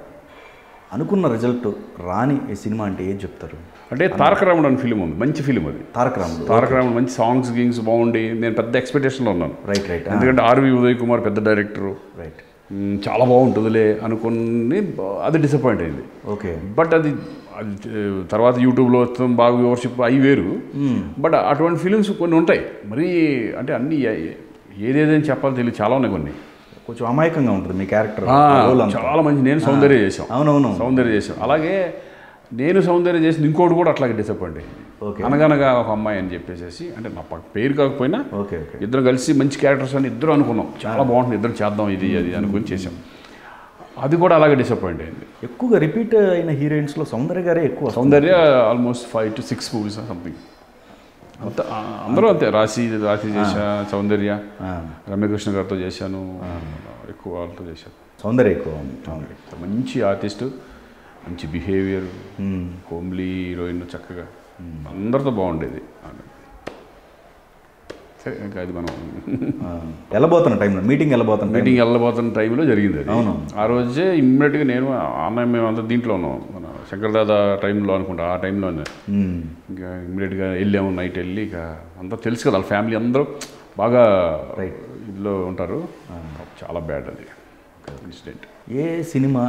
అనుకున్న రిజల్ట్ రాని ఈ సినిమా అంటే ఏం చెప్తారు? అంటే తారక రాముడు అని ఫిలిం ఉంది, మంచి ఫిలిం అది. తారక రాముడు మంచి సాంగ్స్ గింగ్స్ బాగుండి నేను పెద్ద ఎక్స్పెక్టేషన్లో ఉన్నాను. రైట్. ఎందుకంటే ఆర్వి ఉదయ్ కుమార్ పెద్ద డైరెక్టరు. రైట్. చాలా బాగుంటుందిలే అనుకుని అది డిసప్పాయింట్ అయింది. ఓకే. బట్ అది తర్వాత యూట్యూబ్లో వస్తాం బాగా వ్యూవర్షిప్ అవి వేరు. బట్ అటువంటి ఫిలిమ్స్ కొన్ని ఉంటాయి. మరి అంటే అన్నీ ఏదేదని చెప్పాలో తెలియదు, చాలా ఉన్నాయి. కొన్ని కొంచెం అమాయకంగా ఉంటుంది మీ క్యారెక్టర్. చాలా మంచి. నేను సౌందర్య చేసాం. అవునవును, సౌందర్య చేసాం. అలాగే నేను సౌందర్య చేసిన ఇంకోటి కూడా అట్లాగే డిసప్పాయింట్ అయింది. అనగనగా ఒక అమ్మాయి అని చెప్పేసి, అంటే నా పేరు కాకపోయినా ఇద్దరు కలిసి మంచి క్యారెక్టర్స్ అని ఇద్దరు అనుకున్నాం, చాలా బాగుంటుంది, ఇద్దరు చేద్దాం ఇది అది అనుకుని చేసాం. అది కూడా అలాగే డిసప్పాయింట్ అయింది. ఎక్కువగా రిపీట్ అయిన హీరోయిన్స్లో సౌందర్య గారే ఎక్కువ. సౌందర్య ఆల్మోస్ట్ 5 to 6 మూవీస్ సంథింగ్. అంత అందరూ అంతే. రాశి చేశా, సౌందర్య, రమ్యకృష్ణ గారితో చేశాను, ఎక్కువ వాళ్ళతో చేశాను. సౌందర్య ఎక్కువ. మంచి ఆర్టిస్టు, మంచి బిహేవియర్, హోమ్లీ హీరోయిన్, చక్కగా అందరితో బాగుండేది. సరే ఇంకా అది మనం వెళ్ళబోతున్న టైంలో మీటింగ్ వెళ్ళబోతున్న టైంలో జరిగింది అది. అవును. ఆ రోజే ఇమ్మీడియట్గా నేను అన్నయ్య మేము అంతా దీంట్లో ఉన్నాం, మన శంకర్దాదా టైంలో అనుకుంటా, ఆ టైంలోనే ఇంకా ఇమ్మీడియట్గా వెళ్ళాము. నైట్ వెళ్ళి ఇక అంతా తెలుసు కదా, వాళ్ళ ఫ్యామిలీ అందరూ బాగా ఇదిలో ఉంటారు. చాలా బ్యాడ్ అది ఇన్సిడెంట్. ఏ సినిమా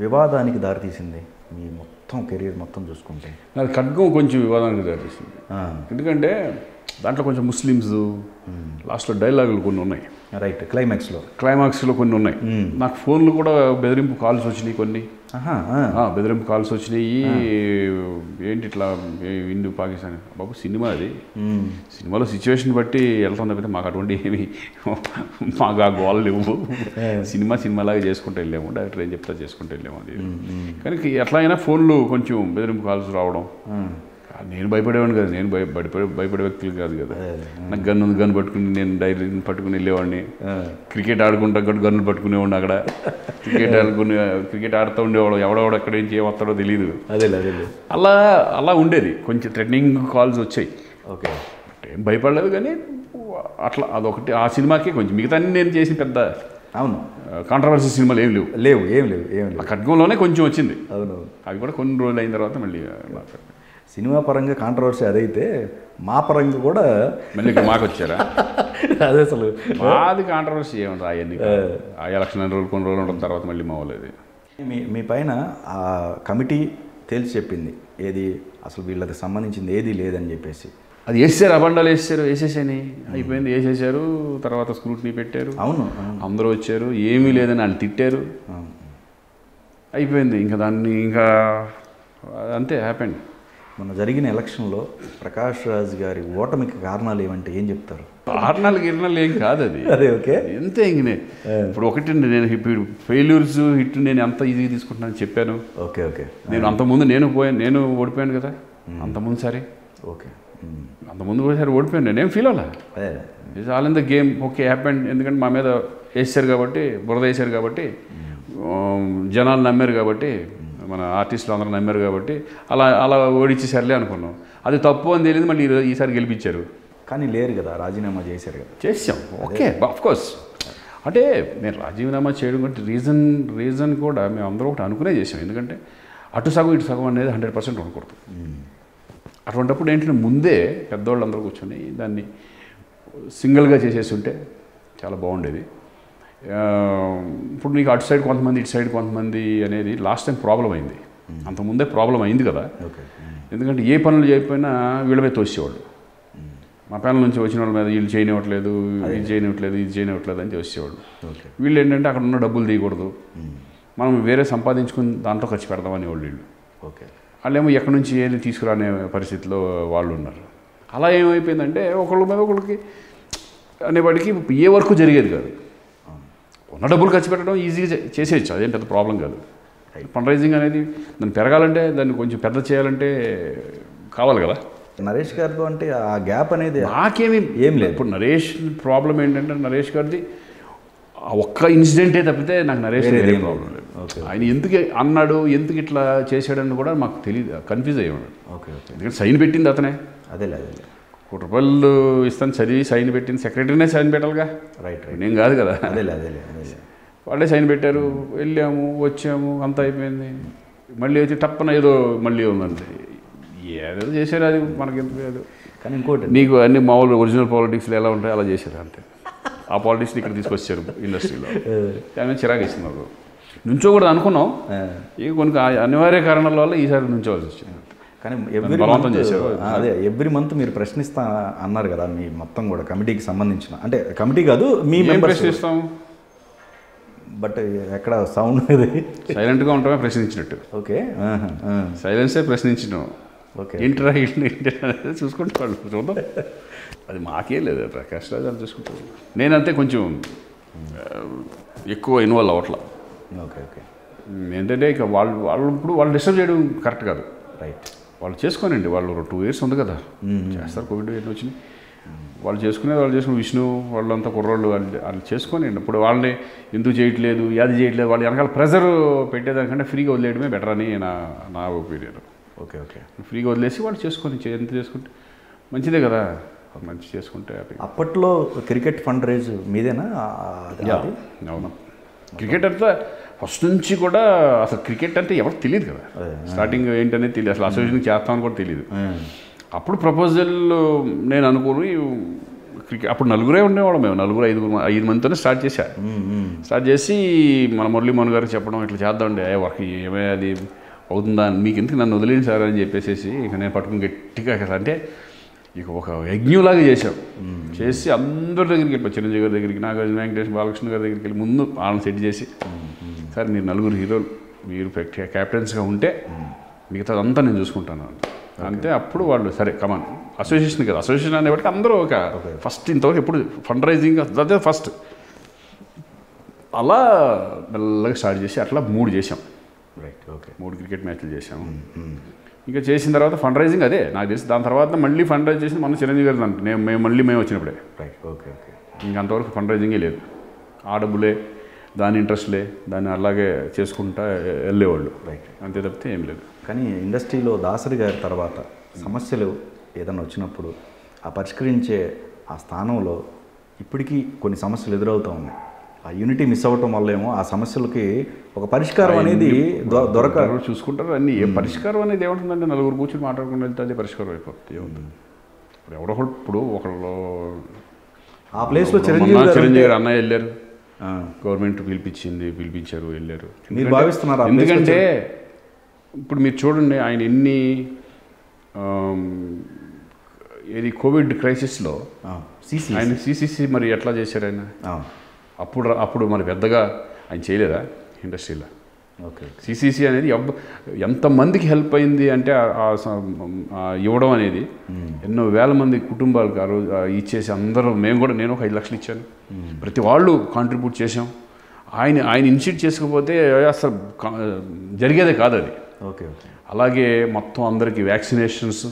వివాదానికి దారితీసింది మీ మొత్తం కెరీర్ మొత్తం చూసుకుంటే? నాకు ఖడ్గం కొంచెం వివాదానికి దారితీసింది. ఎందుకంటే దాంట్లో కొంచెం ముస్లిమ్స్ లాస్ట్లో డైలాగులు కొన్ని ఉన్నాయి. రైట్. క్లైమాక్స్లో కొన్ని ఉన్నాయి. నాకు ఫోన్లు కూడా బెదిరింపు కాల్స్ వచ్చినాయి కొన్ని. బెదిరింపు కాల్స్ వచ్చినాయి. ఏంటి ఇట్లా హిందూ పాకిస్తాన్ బాబు సినిమా అది, సినిమాలో సిచ్యువేషన్ బట్టి వెళ్తాం తప్పితే మాకు అటువంటి ఏమి మాకు ఆ గోళ్ళు లేవు. సినిమాలాగా చేసుకుంటూ వెళ్ళాము, డైరెక్టర్ ఏం చెప్తా చేసుకుంటూ వెళ్ళాము. అది కానీ ఎట్లా అయినా ఫోన్లు కొంచెం బెదిరింపు కాల్స్ రావడం. నేను భయపడేవాడిని కదా, నేను భయపడే వ్యక్తులు కాదు కదా. నాకు గన్ను పట్టుకుని నేను డైరీ పట్టుకుని వెళ్ళేవాడిని. క్రికెట్ ఆడుకుంటా గన్ను పట్టుకునేవాడిని. అక్కడ క్రికెట్ ఆడుతూ ఉండేవాడు. ఎవడెవడు ఎక్కడ ఏం చేయవస్తాడో తెలియదు. అలా ఉండేది. కొంచెం థ్రెటనింగ్ కాల్స్ వచ్చాయి. ఓకే. ఏం భయపడలేదు కానీ అట్లా అదొకటి. ఆ సినిమాకి కొంచెం మిగతా నేను చేసిన పెద్ద కాంట్రవర్సీ సినిమాలు ఏం లేవు. ఆ ఖడ్గంలోనే కొంచెం వచ్చింది. అవి కూడా కొన్ని రోజులు అయిన తర్వాత మళ్ళీ సినిమా పరంగా కాంట్రవర్సీ అదైతే, మా పరంగా కూడా మళ్ళీ మాకు వచ్చారా? అదే అసలు మాది కాంట్రవర్సీ ఏముంది. అవన్నీ ఆ ఎలక్షన్ కొన్ని రోజులు ఉండడం తర్వాత మళ్ళీ మావలేదు. మీ పైన ఆ కమిటీ తేల్చి చెప్పింది ఏది అసలు వీళ్ళకి సంబంధించింది ఏది లేదని చెప్పేసి. అది వేసారు, అబండాలు వేసేసాని అయిపోయింది. వేసేసారు, తర్వాత స్క్రూట్నీ పెట్టారు. అవును. అందరూ వచ్చారు, ఏమీ లేదని వాళ్ళు తిట్టారు, అయిపోయింది. ఇంకా దాన్ని ఇంకా అంతే హ్యాపెండ్. మొన్న జరిగిన ఎలక్షన్లో ప్రకాష్ రాజ్ గారి ఓటమికి కారణాలు ఏమంటే ఏం చెప్తారు? కారణాలు ఏం కాదు అది. అదే ఓకే. ఎంతే ఇంకనే ఇప్పుడు ఒకటి నేను ఫెయిల్యూర్స్ హిట్ నేను అంత ఈజీగా తీసుకుంటున్నాను చెప్పాను. ఓకే. నేను అంతకుముందు నేను ఓడిపోయాను కదా అంతకుముందు సరే. ఓకే. అంతకుముందు ఒకసారి ఓడిపోయాను, నేనేం ఫీల్ అవ్వాలా. It's all in the game. Okay happened. ఎందుకంటే మా మీద వేసారు కాబట్టి, బురద వేసారు కాబట్టి, జనాలు నమ్మారు కాబట్టి, మన ఆర్టిస్టులు అందరూ నమ్మారు కాబట్టి అలా ఓడించేసరిలే అనుకున్నాం. అది తప్పు అని తెలియదు. మళ్ళీ ఈసారి గెలిపించారు. కానీ లేరు కదా, రాజీనామా చేశారు కదా. చేసాం. Okay of course. అంటే నేను రాజీనామా చేయడం కంటే రీజన్ కూడా మేము అందరూ ఒకటి అనుకునే చేసాం. ఎందుకంటే అటు సగం ఇటు సగం అనేది 100% ఉండకూడదు. అటువంటిప్పుడు ఏంటంటే ముందే పెద్దవాళ్ళు అందరూ కూర్చొని దాన్ని సింగిల్గా చేసేసి ఉంటే చాలా బాగుండేది. ఇప్పుడు నీకు అటు సైడ్ కొంతమంది ఇటు సైడ్ కొంతమంది అనేది లాస్ట్ టైం ప్రాబ్లం అయింది. అంతకుముందే ప్రాబ్లం అయింది కదా. ఎందుకంటే ఏ పనులు చేయకపోయినా వీళ్ళ మీద తోసేవాళ్ళు. మా ప్యానల్ నుంచి వచ్చిన వాళ్ళ మీద వీళ్ళు చేయనివ్వట్లేదు, ఇది చేయనివ్వట్లేదు అని తోసేవాళ్ళు. వీళ్ళు ఏంటంటే అక్కడ ఉన్న డబ్బులు తీయకూడదు, మనం వేరే సంపాదించుకుని దాంట్లో ఖర్చు పెడదామని వీళ్ళు. వాళ్ళేమో ఎక్కడి నుంచి ఏది తీసుకురానే పరిస్థితిలో వాళ్ళు ఉన్నారు. అలా ఏమైపోయిందంటే ఒకళ్ళ మీద ఒకళ్ళకి అనేవాడికి ఏ వర్క్ జరిగేది కాదు. ఉన్న డబ్బులు ఖర్చు పెట్టడం ఈజీగా చేసేయచ్చు, అదేం పెద్ద ప్రాబ్లం కాదు. ఫండ్ రైజింగ్ అనేది దాన్ని పెరగాలంటే, దాన్ని కొంచెం పెద్ద చేయాలంటే కావాలి కదా. నరేష్ గారితో అంటే ఆ గ్యాప్ అనేది నాకేమీ ఏం లేదు. ఇప్పుడు నరేష్ ప్రాబ్లం ఏంటంటే, నరేష్ గారిది ఆ ఒక్క ఇన్సిడెంటే తప్పితే నాకు నరేష్ ఏం ప్రాబ్లం లేదు. ఆయన ఎందుకు అన్నాడు, ఎందుకు ఇట్లా చేశాడని కూడా మాకు తెలియదు, కన్ఫ్యూజ్ అయ్యాడు. ఎందుకంటే సైన్ పెట్టింది అతనే. అదే ₹1 ఇస్తాను చదివి సైన్ పెట్టింది, సెక్రటరీనే సైన్ పెట్టాలిగా. రైట్. నేను కాదు కదా. అదే వాళ్ళే సైన్ పెట్టారు, వెళ్ళాము వచ్చాము అంతా అయిపోయింది. మళ్ళీ వచ్చి తప్పన ఏదో మళ్ళీ ఉందండి, ఏదో చేశారు. అది మనకి ఎందుకు లేదు. కానీ ఇంకోటి, నీకు అన్ని మామూలు ఒరిజినల్ పాలిటిక్స్లో ఎలా ఉంటాయో అలా చేశారు అంతే. ఆ పాలిటిక్స్ని ఇక్కడ తీసుకొచ్చారు ఇండస్ట్రీలో. దాని చిరాకు ఇస్తున్నారు. నుంచోకూడదు అనుకున్నాం, ఇక కొన్ని అనివార్య కారణాల వల్ల ఈసారి నుంచోవాల్సి వచ్చింది. కానీ బలవంతం చేశారు. ఎవ్రీ మంత్ మీరు ప్రశ్నిస్తా అన్నారు కదా, మీ మొత్తం కూడా కమిటీకి సంబంధించిన, అంటే కమిటీ కాదు మీ ప్రశ్నిస్తాం. బట్ ఎక్కడ సౌండ్ సైలెంట్గా ఉంటామే ప్రశ్నించినట్టు. ఓకే. సైలెన్సే ప్రశ్నించినాం. ఓకే. ఇంటరా అనేది చూసుకుంటాడు, చూద్దాం. అది మాకే లేదు, ప్రకాష్ రాజ్ అని చూసుకుంటాడు. నేనంతే కొంచెం ఎక్కువ ఇన్వాల్వ్ అవ్వట్లా. Okay okay. ఏంటంటే ఇక వాళ్ళు ఇప్పుడు వాళ్ళు డిస్టర్బ్ చేయడం కరెక్ట్ కాదు. రైట్. వాళ్ళు చేసుకోనండి, వాళ్ళు 2 years ఉంది కదా చేస్తారు. కోవిడ్ ఎన్ని వచ్చినాయి వాళ్ళు చేసుకునేది వాళ్ళు చేసుకుని విష్ణు వాళ్ళంతా కుర్రోళ్ళు వాళ్ళు చేసుకోనండి. ఇప్పుడు వాళ్ళని ఎందుకు చేయట్లేదు అది చేయట్లేదు వాళ్ళు వెనకాల ప్రెజర్ పెట్టేదానికంటే ఫ్రీగా వదిలేయడమే బెటర్ అని నా ఒపీనియన్. Okay okay. ఫ్రీగా వదిలేసి వాళ్ళు చేసుకొని ఎంత చేసుకుంటే మంచిదే కదా, మంచి చేసుకుంటే హ్యాపీ. అప్పట్లో క్రికెట్ ఫండ్ రైజ్ మీదేనా? అవును. క్రికెట్ అంతా ఫస్ట్ నుంచి కూడా అసలు క్రికెట్ అంటే ఎవరికి తెలియదు కదా, స్టార్టింగ్ ఏంటనేది తెలియదు, అసలు అసోసియేషన్ చేస్తామని కూడా తెలియదు. అప్పుడు ప్రపోజల్ నేను అనుకుని క్రికెట్ అప్పుడు నలుగురే ఉండేవాళ్ళం, మేము 5 మందితోనే స్టార్ట్ చేసి మన మురళీమోహన్ గారికి చెప్పడం ఇట్లా చేద్దామండి వర్క్ ఏమే అది అవుతుందా మీకు ఎందుకు నన్ను వదిలేండి సార్ అని చెప్పేసి ఇక నేను పట్టుకుని గట్టిగా అంటే ఇక ఒక యజ్ఞంలాగా చేసి అందరి దగ్గరికి వెళ్ళి చిరంజీవి గారి దగ్గరికి, నాగార్జున, వెంకటేష్, బాలకృష్ణ గారి దగ్గరికి వెళ్ళి ముందు వాళ్ళని సెట్ చేసి సార్ మీరు 9 హీరోలు మీరు క్యాప్టెన్స్గా ఉంటే మిగతా అంతా నేను చూసుకుంటాను అంతే. అప్పుడు వాళ్ళు సరే కమాన్ అసోసియేషన్ కదా, అసోసియేషన్ అనేవాటికి అందరూ ఒక ఫస్ట్ ఇంతవరకు ఎప్పుడు ఫండ్ రైజింగ్ అదే ఫస్ట్ అలా మెల్లగా స్టార్ట్ చేసి అట్లా 3 చేసాం. రైట్. ఓకే. 3 క్రికెట్ మ్యాచ్లు చేసాము. ఇంకా చేసిన తర్వాత ఫండ్ రైజింగ్ అదే నాకు తెలిసి. దాని తర్వాత మళ్ళీ ఫండ్ రైజ్ చేసి మన చిరంజీవి గారు మేము వచ్చినప్పుడే. రైట్. Okay okay. ఇంకా అంతవరకు ఫండ్ రైజింగే లేదు, ఆ డబ్బులే దాని ఇంట్రెస్ట్లే దాన్ని అలాగే చేసుకుంటా వెళ్ళేవాళ్ళు. రైట్. అంతే తప్పితే ఏం లేదు. కానీ ఇండస్ట్రీలో దాసరి గారి తర్వాత సమస్యలు ఏదైనా వచ్చినప్పుడు ఆ పరిష్కరించే ఆ స్థానంలో ఇప్పటికీ కొన్ని సమస్యలు ఎదురవుతూ ఉన్నాయి. ఆ యూనిటీ మిస్ అవ్వటం వల్ల ఏమో ఆ సమస్యలకి ఒక పరిష్కారం అనేది చూసుకుంటారు. అన్నీ ఏ పరిష్కారం అనేది ఏముంటుందంటే 9 కూర్చొని మాట్లాడుకుని వెళ్తే అదే పరిష్కారం అయిపోతుంది. ఏముంటుంది ఇప్పుడు ఇప్పుడు ఒకళ్ళు ఆ ప్లేస్లో చిరంజీవి గారు అన్నయ్య వెళ్ళారు, గవర్నమెంట్ పిలిపించారు వెళ్ళారు. మీరు భావిస్తున్నారు? ఎందుకంటే ఇప్పుడు మీరు చూడండి ఆయన ఎన్ని ఏది కోవిడ్ క్రైసిస్లో ఆయన సిసిసి మరి ఎట్లా చేశారు ఆయన? అప్పుడు మరి పెద్దగా ఆయన చేయలేదా ఇండస్ట్రీలో? ఓకే. సిసిసి అనేది ఎంతమందికి హెల్ప్ అయింది అంటే ఇవ్వడం అనేది ఎన్నో వేల మంది కుటుంబాలకు ఆ రోజు ఇచ్చేసి అందరూ నేను ఒక 5 లక్షలు ఇచ్చాను, ప్రతి వాళ్ళు కాంట్రిబ్యూట్ చేసాం. ఆయన ఇనిషియేట్ చేసుకోకపోతే అసలు జరిగేదే కాదు అది. Okay okay. అలాగే మొత్తం అందరికీ వ్యాక్సినేషన్స్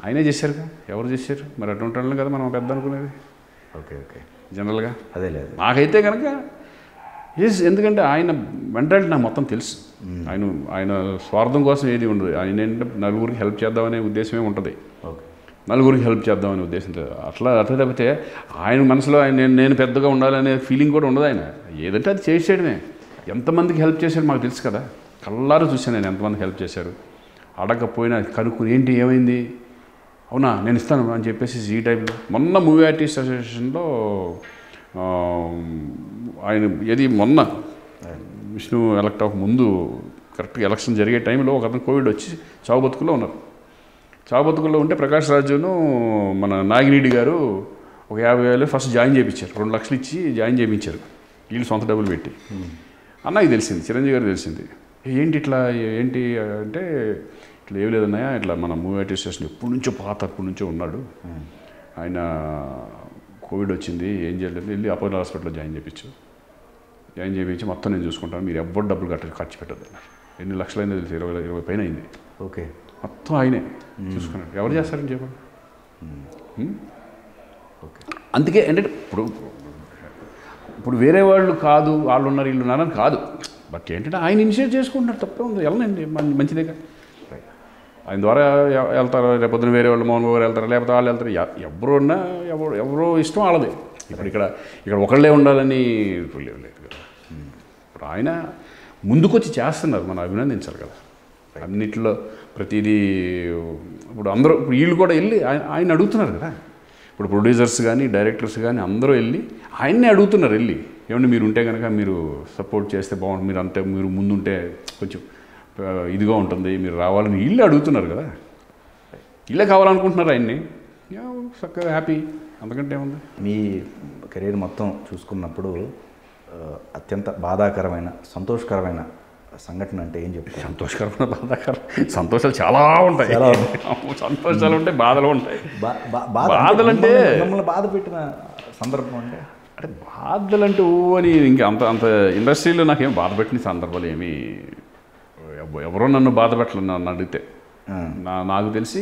ఆయనే చేశారుగా, ఎవరు చేశారు మరి? అటువంటి వాళ్ళని కదా మనం పెద్ద అనుకునేది. Okay okay. జనరల్గా అదే లేదు నాకైతే కనుక ఎందుకంటే ఆయన మెంటాలిటీ నాకు మొత్తం తెలుసు. ఆయన స్వార్థం కోసం ఏది ఉండదు. ఆయన ఏంటంటే నలుగురికి హెల్ప్ చేద్దామనే ఉద్దేశమే ఉంటుంది, నలుగురికి హెల్ప్ చేద్దామనే ఉద్దేశంతో అట్లా తప్పితే ఆయన మనసులో నేను పెద్దగా ఉండాలనే ఫీలింగ్ కూడా ఉండదు. ఆయన ఏదంటే అది చేసేయడమే. ఎంతమందికి హెల్ప్ చేశాడు మాకు తెలుసు కదా, కళ్ళారు చూశాను నేను ఎంతమందికి హెల్ప్ చేశారు. అడగకపోయినా కనుక్కుని ఏంటి ఏమైంది, అవునా నేను ఇస్తాను అని చెప్పేసి ఈ టైంలో మొన్న మూవీ ఆర్టిస్ట్ అసోసియేషన్లో ఆయన మొన్న విష్ణు ఎలక్ట్ అవ్వక ముందు కరెక్ట్గా ఎలక్షన్ జరిగే టైంలో ఒక అతను కోవిడ్ వచ్చి చావు బతుకుల్లో ఉన్నారు. చావు బతుకుల్లో ఉంటే ప్రకాష్ రాజును మన నాగిరెడ్డి గారు ఒక 50,000 ఫస్ట్ జాయిన్ చేయించారు, 2 లక్షలు ఇచ్చి జాయిన్ చేయించారు వీళ్ళు సొంత డబ్బులు పెట్టి. అన్నకి తెలిసింది, చిరంజీవి గారు తెలిసింది, ఏంటి ఇట్లా ఏంటి అంటే ఇట్లా ఏం లేదన్నాయా, ఇట్లా మన మూవీ ఆర్టిస్ట్ స్టేషన్ ఎప్పటి నుంచో ఉన్నాడు, ఆయన కోవిడ్ వచ్చింది ఏం చేయలేదు, వెళ్ళి అపోలో హాస్పిటల్లో జాయిన్ చేయించి మొత్తం నేను చూసుకుంటాను, మీరు ఎవ్వరు డబ్బులు ఖర్చు పెట్టద్దు అన్నారు. ఎన్ని లక్షలైందో తెలిసి 20 పైన అయింది. ఓకే. మొత్తం ఆయనే చూసుకున్నాడు. ఎవరు చేస్తారని చెప్పండి. ఓకే. అందుకే అంటే ఇప్పుడు వేరే వాళ్ళు కాదు, వాళ్ళు ఉన్నారు వీళ్ళు ఉన్నారని కాదు, బట్ ఏంటంటే ఆయన ఇనిషియేట్ చేసుకుంటున్నారు, తప్పే ఉంది, వెళ్ళనండి మంచిదేగా. ఆయన ద్వారా వెళ్తారు, రేపొద్దున వేరే వాళ్ళు మోహన్ గారు వెళ్తారు, లేకపోతే వాళ్ళు వెళ్తారు, ఎవరో ఇష్టం వాళ్ళది. ఇక్కడ ఒకళ్ళే ఉండాలని లేదు కదా. ఇప్పుడు ఆయన ముందుకొచ్చి చేస్తున్నారు, మనం అభినందించాలి కదా అన్నిట్లో ప్రతిదీ. ఇప్పుడు అందరూ వీళ్ళు కూడా వెళ్ళి ఆయన అడుగుతున్నారు కదా. ఇప్పుడు ప్రొడ్యూసర్స్ కానీ డైరెక్టర్స్ కానీ అందరూ వెళ్ళి ఆయన్నే అడుగుతున్నారు, వెళ్ళి ఏమంటే మీరు ఉంటే కనుక మీరు సపోర్ట్ చేస్తే బాగుంటుంది, మీరు ముందుంటే కొంచెం ఇదిగా ఉంటుంది, మీరు రావాలని వీళ్ళు అడుగుతున్నారు కదా. వీళ్ళే కావాలనుకుంటున్నారు ఆయన్ని, చక్కగా హ్యాపీ, అంతకంటే ఏముంది. మీ కెరీర్ మొత్తం చూసుకున్నప్పుడు అత్యంత బాధాకరమైన సంతోషకరమైన సంఘటన అంటే ఏం చెప్తారు? సంతోషకరమైన బాధాకరం సంతోషాలు చాలా ఉంటాయి, సంతోషాలు ఉంటాయి, బాధలు ఉంటాయి. బాధలు అంటే మిమ్మల్ని బాధ పెట్టిన సందర్భం అంటే బాధలు అంటే అని ఇంకా అంత అంత ఇండస్ట్రీలో నాకేం బాధ పెట్టిన సందర్భాలు ఏమీ ఎవరో నన్ను బాధ పెట్టలేదు నన్ను అడిగితే. నాకు తెలిసి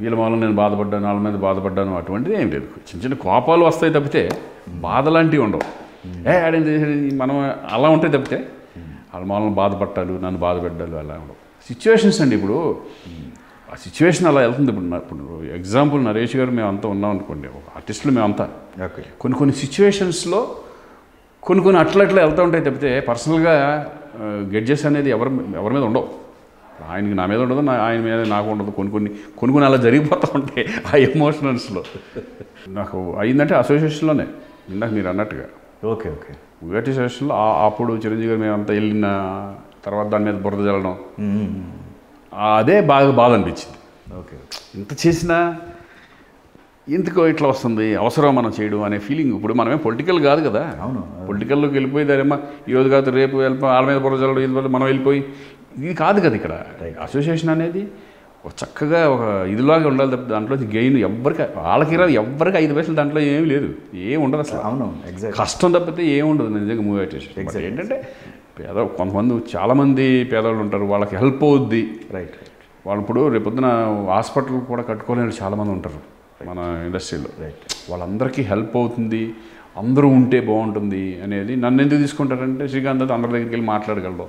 వీళ్ళ వల్ల నేను బాధపడ్డాను, వాళ్ళ మీద బాధపడ్డాను అటువంటిది ఏం లేదు. చిన్న చిన్న కోపాలు వస్తాయి తప్పితే బాధ లాంటివి ఉండవు. ఆడేం చేసేది మనం అలా ఉంటాయి తప్పితే వాళ్ళ వాళ్ళని బాధపట్టాలు, నన్ను బాధపెట్టాలు అలా ఉండవు. సిచ్యువేషన్స్ అండి. ఇప్పుడు ఆ సిచ్యువేషన్ అలా వెళ్తుంది. ఇప్పుడు ఎగ్జాంపుల్ నరేష్ గారు మేమంతా ఉన్నాం అనుకోండి, ఒక ఆర్టిస్టులు మేమంతా కొన్ని సిచ్యువేషన్స్లో కొన్ని అట్లా వెళ్తూ ఉంటాయి తప్పితే పర్సనల్గా గెడ్జెస్ అనేది ఎవరి మీద ఉండవు. ఆయనకి నా మీద ఉండదు, ఆయన మీద నాకు ఉండదు. కొన్ని అలా జరిగిపోతూ ఉంటాయి ఆ ఎమోషనల్స్లో. నాకు అయిందంటే అసోసియేషన్లోనే ఇందాక మీరు అన్నట్టుగా ఓకే ఉగాటి అసోసియేషన్లో అప్పుడు చిరంజీవి గారు మేమంతా వెళ్ళిన తర్వాత దాని మీద బురద చల్లడం అదే బాధ అనిపించింది. ఓకే ఇంత చేసినా ఎందుకో ఇట్లా వస్తుంది, అవసరం మనం చేయడం అనే ఫీలింగ్. ఇప్పుడు మనమే పొలిటికల్ కాదు కదా. అవును, పొలిటికల్లోకి వెళ్ళిపోయి దారేమో ఈరోజు కాదు రేపు వెళ్ళిపోయి వాళ్ళ మీద బురద చల్లడం, ఇది మనం వెళ్ళిపోయి ఇది కాదు కదా. ఇక్కడ అసోసియేషన్ అనేది ఒక చక్కగా ఒక ఇదిలాగా ఉండాలి తప్ప దాంట్లో గెయిన్ ఎవ్వరికి వాళ్ళకి రాదు, ఎవ్వరికి 5 పైసలు దాంట్లో ఏమీ లేదు, ఏం ఉండదు అసలు. అవును, ఎగ్జాక్ట్. కష్టం తప్పితే ఏమి ఉండదు నిజంగా మూవీ అసోసియేషన్. ఏంటంటే కొంతమంది చాలామంది పేదవాళ్ళు ఉంటారు, వాళ్ళకి హెల్ప్ అవుద్ది. రైట్. వాళ్ళు ఇప్పుడు రేపొద్దున హాస్పిటల్ కూడా కట్టుకోలేని చాలామంది ఉంటారు మన ఇండస్ట్రీలో. రైట్. వాళ్ళందరికీ హెల్ప్ అవుతుంది, అందరూ ఉంటే బాగుంటుంది అనేది. నన్ను ఎందుకు తీసుకుంటారంటే శ్రీకాంత్ అందరి దగ్గరికి వెళ్ళి మాట్లాడగలరు.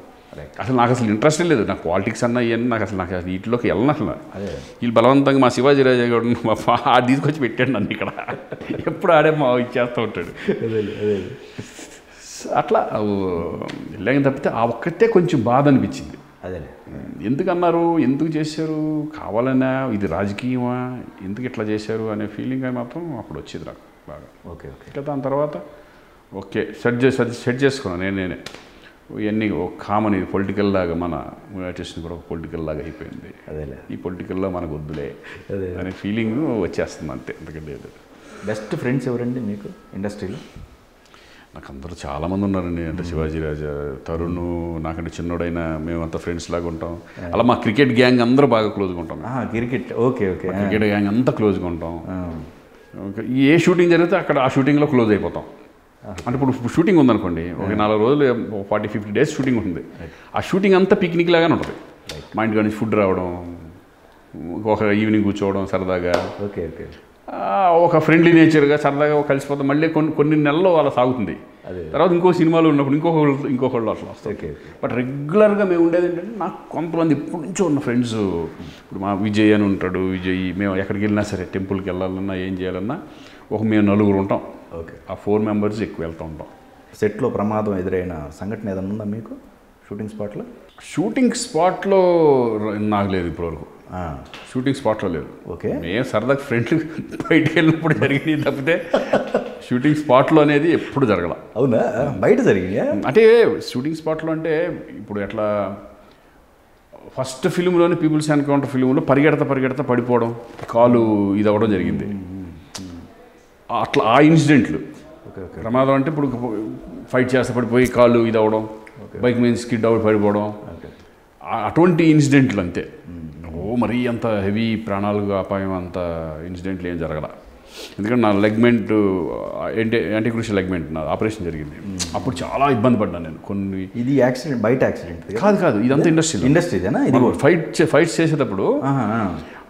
అసలు నాకు అసలు ఇంట్రెస్ట్ లేదు, నాకు పాలిటిక్స్ అన్న ఇవన్నీ నాకు అసలు వీటిలోకి వెళ్ళను అసలు. వీళ్ళు బలవంతంగా మా శివాజీ రాజా గారు తీసుకొచ్చి పెట్టాడు నన్ను ఇక్కడ. ఎప్పుడు ఆడే మా ఇచ్చేస్తూ ఉంటాడు. అట్లా వెళ్ళాక తప్పితే ఆ ఒక్కటే కొంచెం బాధ అనిపించింది. అదే ఎందుకన్నారు, ఎందుకు చేశారు, కావాలన్నా ఇది రాజకీయమా, ఎందుకు ఇట్లా చేశారు అనే ఫీలింగ్ అని మాత్రం అప్పుడు వచ్చేది నాకు బాగా. ఓకే. దాని తర్వాత ఓకే సెట్ చేసుకున్నాను నేనే. ఇవన్నీ ఒక కామన్, ఇది పొలిటికల్ లాగా మన ఆర్టిస్ట్ని కూడా ఒక పొలిటికల్ లాగా అయిపోయింది. అదేలే, ఈ పొలిటికల్లో మనకు వద్దులే అనే ఫీలింగ్ వచ్చేస్తుంది అంతే, ఎందుకంటే లేదు. బెస్ట్ ఫ్రెండ్స్ ఎవరండి మీకు ఇండస్ట్రీలో? నాకు అందరూ చాలామంది ఉన్నారండి. అంటే శివాజీ రాజా, తరుణ్, నాకంటే చిన్నోడైనా మేమంతా ఫ్రెండ్స్ లాగా ఉంటాం. అలా మా క్రికెట్ గ్యాంగ్ అందరూ బాగా క్లోజ్గా ఉంటాం. Cricket okay. క్రికెట్ గ్యాంగ్ అంతా క్లోజ్గా ఉంటాం. ఏ షూటింగ్ జరిగితే అక్కడ ఆ షూటింగ్లో క్లోజ్ అయిపోతాం. అంటే ఇప్పుడు షూటింగ్ ఉందనుకోండి, ఒక 4 రోజులు 40-50 డేస్ షూటింగ్ ఉంటుంది. ఆ షూటింగ్ అంతా పిక్నిక్ లాగానే ఉంటుంది. మా ఇంటి నుంచి ఫుడ్ రావడం, ఒక ఈవినింగ్ కూర్చోవడం సరదాగా, ఓకే ఒక ఫ్రెండ్లీ నేచర్గా సరదాగా కలిసిపోతాం. మళ్ళీ కొన్ని నెలల్లో అలా సాగుతుంది. తర్వాత ఇంకో సినిమాలు ఉన్నప్పుడు ఇంకొకళ్ళు అట్లా వస్తాయి. బట్ రెగ్యులర్గా మేము ఉండేది ఏంటంటే, నాకు కొంతమంది ఇప్పటి నుంచో ఉన్న ఫ్రెండ్స్, ఇప్పుడు మా విజయ్ అని ఉంటాడు. విజయ్ మేము ఎక్కడికి వెళ్ళినా సరే, టెంపుల్కి వెళ్ళాలన్నా ఏం చేయాలన్నా మేము 4 ఉంటాం. ఓకే. ఆ 4 మెంబర్స్ ఎక్కువ వెళ్తూ ఉంటాం. సెట్లో ప్రమాదం ఎదురైన సంఘటన ఏదైనా ఉందా మీకు షూటింగ్ స్పాట్లో? షూటింగ్ స్పాట్లో నాకు లేదు ఇప్పటివరకు. షూటింగ్ స్పాట్లో లేదు. ఓకే. మేము సరదాగా ఫ్రెండ్లు బయటికి వెళ్ళినప్పుడు జరిగింది తప్పితే షూటింగ్ స్పాట్లో అనేది ఎప్పుడు జరగల. అవునా? బయట జరిగింది అంటే షూటింగ్ స్పాట్లో అంటే ఇప్పుడు ఎట్లా, ఫస్ట్ ఫిలింలోని పీపుల్స్ ఎన్కౌంటర్ ఫిలింలో పరిగెడతా పడిపోవడం, కాలు ఇది అవ్వడం జరిగింది. అట్లా ఆ ఇన్సిడెంట్లు. ప్రమాదం అంటే ఇప్పుడు ఫైట్ చేస్తే పడిపోయి కాళ్ళు ఇది అవ్వడం, బైక్ మీద స్కిడ్ అవుట్ పడిపోవడం, అటువంటి ఇన్సిడెంట్లు అంతే. మరీ అంత హెవీ ప్రాణాలకు అపాయం అంత ఇన్సిడెంట్లు ఏం జరగల. ఎందుకంటే నా లెగ్మెంట్ యాంటీక్రూషియల్ లెగ్మెంట్ నా ఆపరేషన్ జరిగింది. అప్పుడు చాలా ఇబ్బంది పడ్డాను నేను. కొన్ని ఇది యాక్సిడెంట్, బయట యాక్సిడెంట్ కాదు, ఇదంతా ఇండస్ట్రీదేనా. ఇది ఫైట్స్ చేసేటప్పుడు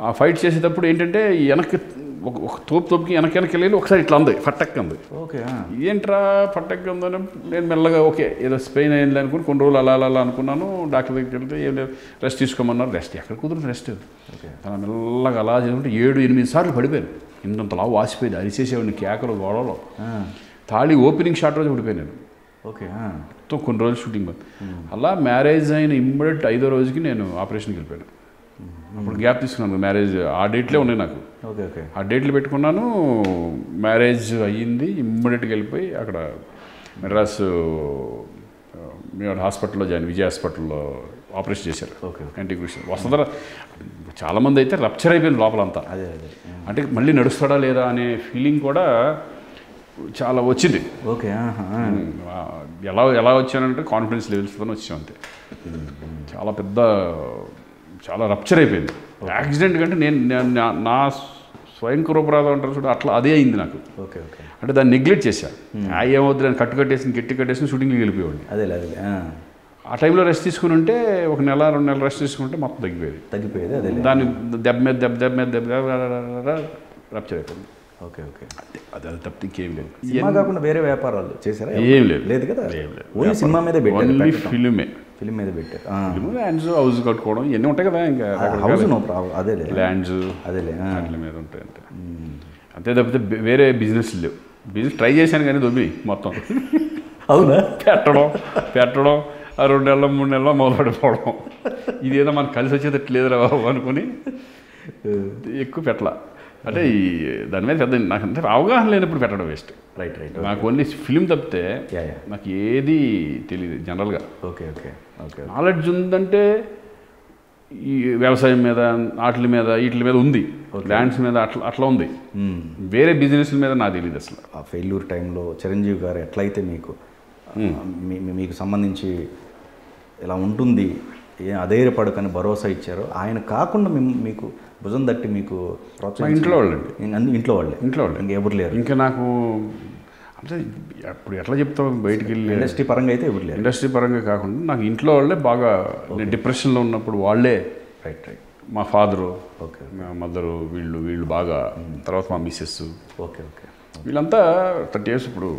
ఆ ఫైట్ చేసేటప్పుడు ఏంటంటే వెనక్కి ఒక తోపుకి వెనక్కి వెళ్ళి ఒకసారి ఇట్లా ఉంది, పట్టక్క ఉంది. ఓకే. ఏంట్రా పట్టక్క ఉందని నేను మెల్లగా ఓకే ఏదో స్పెయిన్ అయింది అనుకుని కొన్ని రోజులు అలా అనుకున్నాను. డాక్టర్ దగ్గరికి వెళ్తే ఏం లేదు, రెస్ట్ తీసుకోమన్నారు. రెస్ట్ ఎక్కడ కుదురుతుంది రెస్ట్. అలా మెల్లగా అలా చేసుకుంటే 7-8 సార్లు పడిపోయాను. ఇంతంతలా వాసిపోయింది, అరిచేసేవాడిని, కేకలు గొడవలు. తాళి ఓపెనింగ్ షాట్ రోజు పడిపోయాను నేను. ఓకే. మొత్తం కొన్ని రోజులు షూటింగ్. అలా మ్యారేజ్ అయిన ఇమ్మీడియట్ 5వ రోజుకి నేను ఆపరేషన్కి వెళ్ళిపోయాను. అప్పుడు గ్యాప్ తీసుకున్నాను. మ్యారేజ్ ఆ డేట్లే ఉన్నాయి నాకు. ఓకే. ఆ డేట్లు పెట్టుకున్నాను. మ్యారేజ్ అయ్యింది, ఇమ్మీడియట్గా వెళ్ళిపోయి అక్కడ మెడ్రాస్ హాస్పిటల్లో విజయ హాస్పిటల్లో ఆపరేషన్ చేశారు. ఓకే. యాంటీక్రూషియల్ వస్తుందా. చాలామంది అయితే రప్చర్ అయిపోయింది లోపలంతా. అంటే మళ్ళీ నడుస్తాడా లేదా అనే ఫీలింగ్ కూడా చాలా వచ్చింది. ఓకే. ఎలా వచ్చానంటే కాన్ఫిడెన్స్ లెవెల్స్తో వచ్చాను అంతే. చాలా రప్చర్ అయిపోయింది. యాక్సిడెంట్ కంటే నా స్వయం కృపరాధం అంటారు చూడు, అట్లా అదే అయింది నాకు. Okay okay. అంటే దాన్ని నెగ్లెక్ట్ చేశా. ఏమవుద్ది నేను గట్టి కట్టేసి షూటింగ్కి వెళ్ళిపోయేవాడిని. అదే ఆ టైంలో రెస్ట్ తీసుకుని ఉంటే 1 నెల 2 నెలలు రెస్ట్ తీసుకుంటే మొత్తం తగ్గిపోయేది. అదే దాన్ని దెబ్బ మీద రప్చర్ అయిపోయింది. Okay okay. అది తప్పితే ఇంకేం లేదు. సినిమా కాకుండా వేరే వ్యాపారాలు చేశారా? ఏం లేదు. లేదు కదా, ఓన్లీ సినిమా మీద పెట్టారు. ఫిలిం మీద పెట్టారు. ల్యాండ్స్ హౌస్ కట్టుకోవడం ఇవన్నీ ఉంటాయి కదా, ఇంకా హౌస్ అదే ల్యాండ్స్ అదేలే వాటి మీద ఉంటాయి అంతే. అంతే తప్పితే వేరే బిజినెస్ లేవు. బిజినెస్ ట్రై చేశాను కానీ దొబ్బి మొత్తం. అవునా? పెట్టడం 2 నెలలు 3 నెలలు మొదలు పడిపోవడం, ఇదేదో మనకు కలిసి వచ్చేటట్టు లేదురా బాబు అనుకుని ఎక్కువ పెట్టలా. అంటే దాని మీద పెద్ద నాకు అంటే అవగాహన లేనప్పుడు పెట్టడం వేస్ట్. Right right. నాకు ఓన్లీ ఫిలిం తప్పితే నాకు ఏది తెలియదు జనరల్గా. Okay okay okay. నాలెడ్జ్ ఉందంటే ఈ వ్యవసాయం మీద వీటి మీద ఉంది, ల్యాండ్స్ మీద అట్లా ఉంది. వేరే బిజినెస్ల మీద నాకు తెలియదు అసలు. ఆ ఫెయిల్యూర్ టైంలో చిరంజీవి గారు ఎట్లయితే మీకు సంబంధించి ఇలా ఉంటుంది, అధైర్యపడకని భరోసా ఇచ్చారో, ఆయన కాకుండా మీకు భుజం తట్టి మీకు ప్రోత్సాహం ఇంట్లో వాళ్ళండి. ఇంట్లో వాళ్ళే ఇంకెవరు లేరు. ఇంకా నాకు అంటే ఇప్పుడు ఎట్లా చెప్తాం, బయటికి వెళ్ళి ఇండస్ట్రీ పరంగా అయితే ఎవరు లేరు. ఇండస్ట్రీ పరంగా కాకుండా నాకు ఇంట్లో వాళ్ళే బాగా. నేను డిప్రెషన్లో ఉన్నప్పుడు వాళ్ళే. Right right. మా ఫాదరు, ఓకే, మా మదరు, వీళ్ళు బాగా. తర్వాత మా మిస్సెస్. Okay okay. వీళ్ళంతా 30 years ఇప్పుడు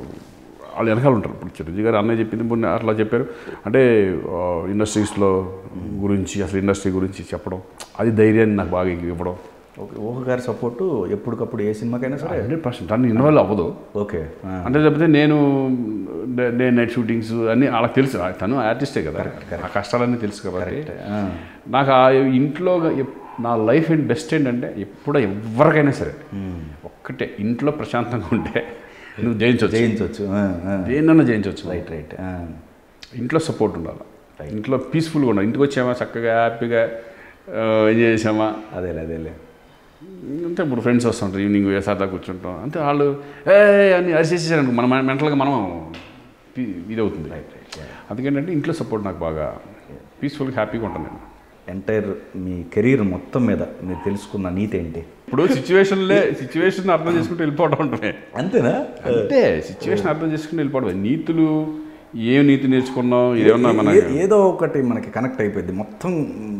వాళ్ళు వెనకాల ఉంటారు. ఇప్పుడు చిరంజీవి గారు అన్నయ్య చెప్పింది అట్లా చెప్పారు. అంటే ఇండస్ట్రీస్లో గురించి, అసలు ఇండస్ట్రీ గురించి చెప్పడం, అది ధైర్యాన్ని నాకు బాగా ఇవ్వడం. ఓకే. ఊహ గారి సపోర్టు ఎప్పటికప్పుడు ఏ సినిమాకైనా సరే 100%. దాన్ని ఇన్వాల్వ్ అవ్వదు. ఓకే. అంటే చెప్తే నేను నైట్ షూటింగ్స్ అన్నీ వాళ్ళకి తెలుసు. తను ఆర్టిస్టే కదా, ఆ కష్టాలన్నీ తెలుసు కాబట్టి. నాకు ఆ ఇంట్లో నా లైఫ్ బెస్ట్ ఏంటంటే ఎప్పుడో ఎవరికైనా సరే ఒక్కటే, ఇంట్లో ప్రశాంతంగా ఉంటే నువ్వు జయించవచ్చు. దేన్నన్నా జయించవచ్చు. Right right. ఇంట్లో సపోర్ట్ ఉండాలి, ఇంట్లో పీస్ఫుల్గా ఉండాలి. ఇంటికి వచ్చామా చక్కగా హ్యాపీగా ఎంజాయ్ చేసామా, అదేలే అంటే ఇప్పుడు ఫ్రెండ్స్ వస్తుంటారు, ఈవినింగ్ సరదా కూర్చుంటాం అంతే. వాళ్ళు అని అరిచేసేసారు, మన మెంటల్గా మనం ఇది అవుతుంది. అందుకేంటంటే ఇంట్లో సపోర్ట్ నాకు బాగా పీస్ఫుల్గా హ్యాపీగా ఉంటాను నేను. ఎంటైర్ మీ కెరీర్ మొత్తం మీద మీరు తెలుసుకున్న నీతి ఏంటి? ఇప్పుడు సిచ్యువేషన్ అర్థం చేసుకుంటూ వెళ్ళిపోవడం ఉంటుంది. అంతేనా? అంటే సిచ్యువేషన్ అర్థం చేసుకుంటూ వెళ్ళిపోవడం. నీతులు ఏం నీతి నేర్చుకున్నాం, ఏమన్నా మన ఏదో ఒకటి మనకి కనెక్ట్ అయిపోయింది. మొత్తం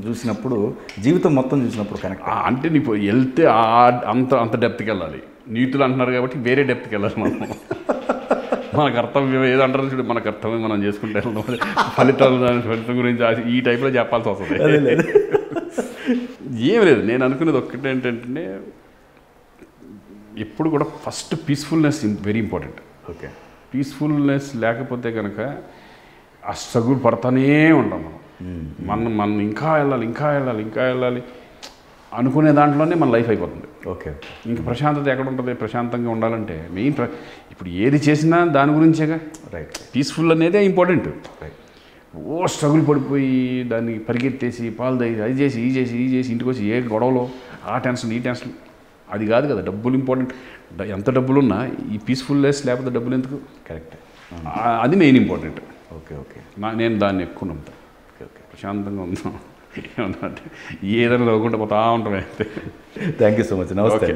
చూసినప్పుడు, జీవితం మొత్తం చూసినప్పుడు కనెక్ట్. అంటే నీకు వెళ్తే అంత డెప్త్కి వెళ్ళాలి. నీతులు అంటున్నారు కాబట్టి వేరే డెప్త్కి వెళ్ళాలి మనం. మన కర్తవ్యం ఏదో అంటారు చూడు, మన కర్తవ్యం మనం చేసుకుంటే ఫలితం గురించి ఈ టైప్లో చెప్పాల్సి వస్తుంది. ఏం లేదు, నేను అనుకునేది ఒక్కటే ఏంటంటే ఎప్పుడు కూడా first peacefulness very important. Okay. Peacefulness లేకపోతే కనుక ఆ స్ట్రగుల్ పడతానే ఉంటాం మనం ఇంకా వెళ్ళాలి అనుకునే దాంట్లోనే మన లైఫ్ అయిపోతుంది. ఓకే. ఇంకా ప్రశాంతత ఎక్కడ ఉంటుంది? ప్రశాంతంగా ఉండాలంటే మెయిన్ ఇప్పుడు ఏది చేసినా దాని గురించేగా. రైట్. పీస్ఫుల్ అనేదే ఇంపార్టెంట్. రైట్. స్ట్రగుల్ పడిపోయి దాన్ని పరిగెత్తేసి పాలు తాగి అది చేసి ఈ చేసి ఇంటికి వచ్చి ఏ గొడవలో ఆ టెన్షన్ ఈ టెన్షన్ అది కాదు కదా. డబ్బులు ఇంపార్టెంట్. ఎంత డబ్బులున్నా ఈ పీస్ఫుల్నెస్ లేకపోతే డబ్బులు ఎందుకు? కరెక్ట్. అది మెయిన్ ఇంపార్టెంట్. Okay okay. నేను దాన్ని ఎక్కువ నమ్ముతాను. Okay okay. ప్రశాంతంగా ఉందాం, ఏదైనా చదువుకుంటే పోతా ఉంటాం. అయితే థ్యాంక్ యూ సో మచ్. నమస్తే.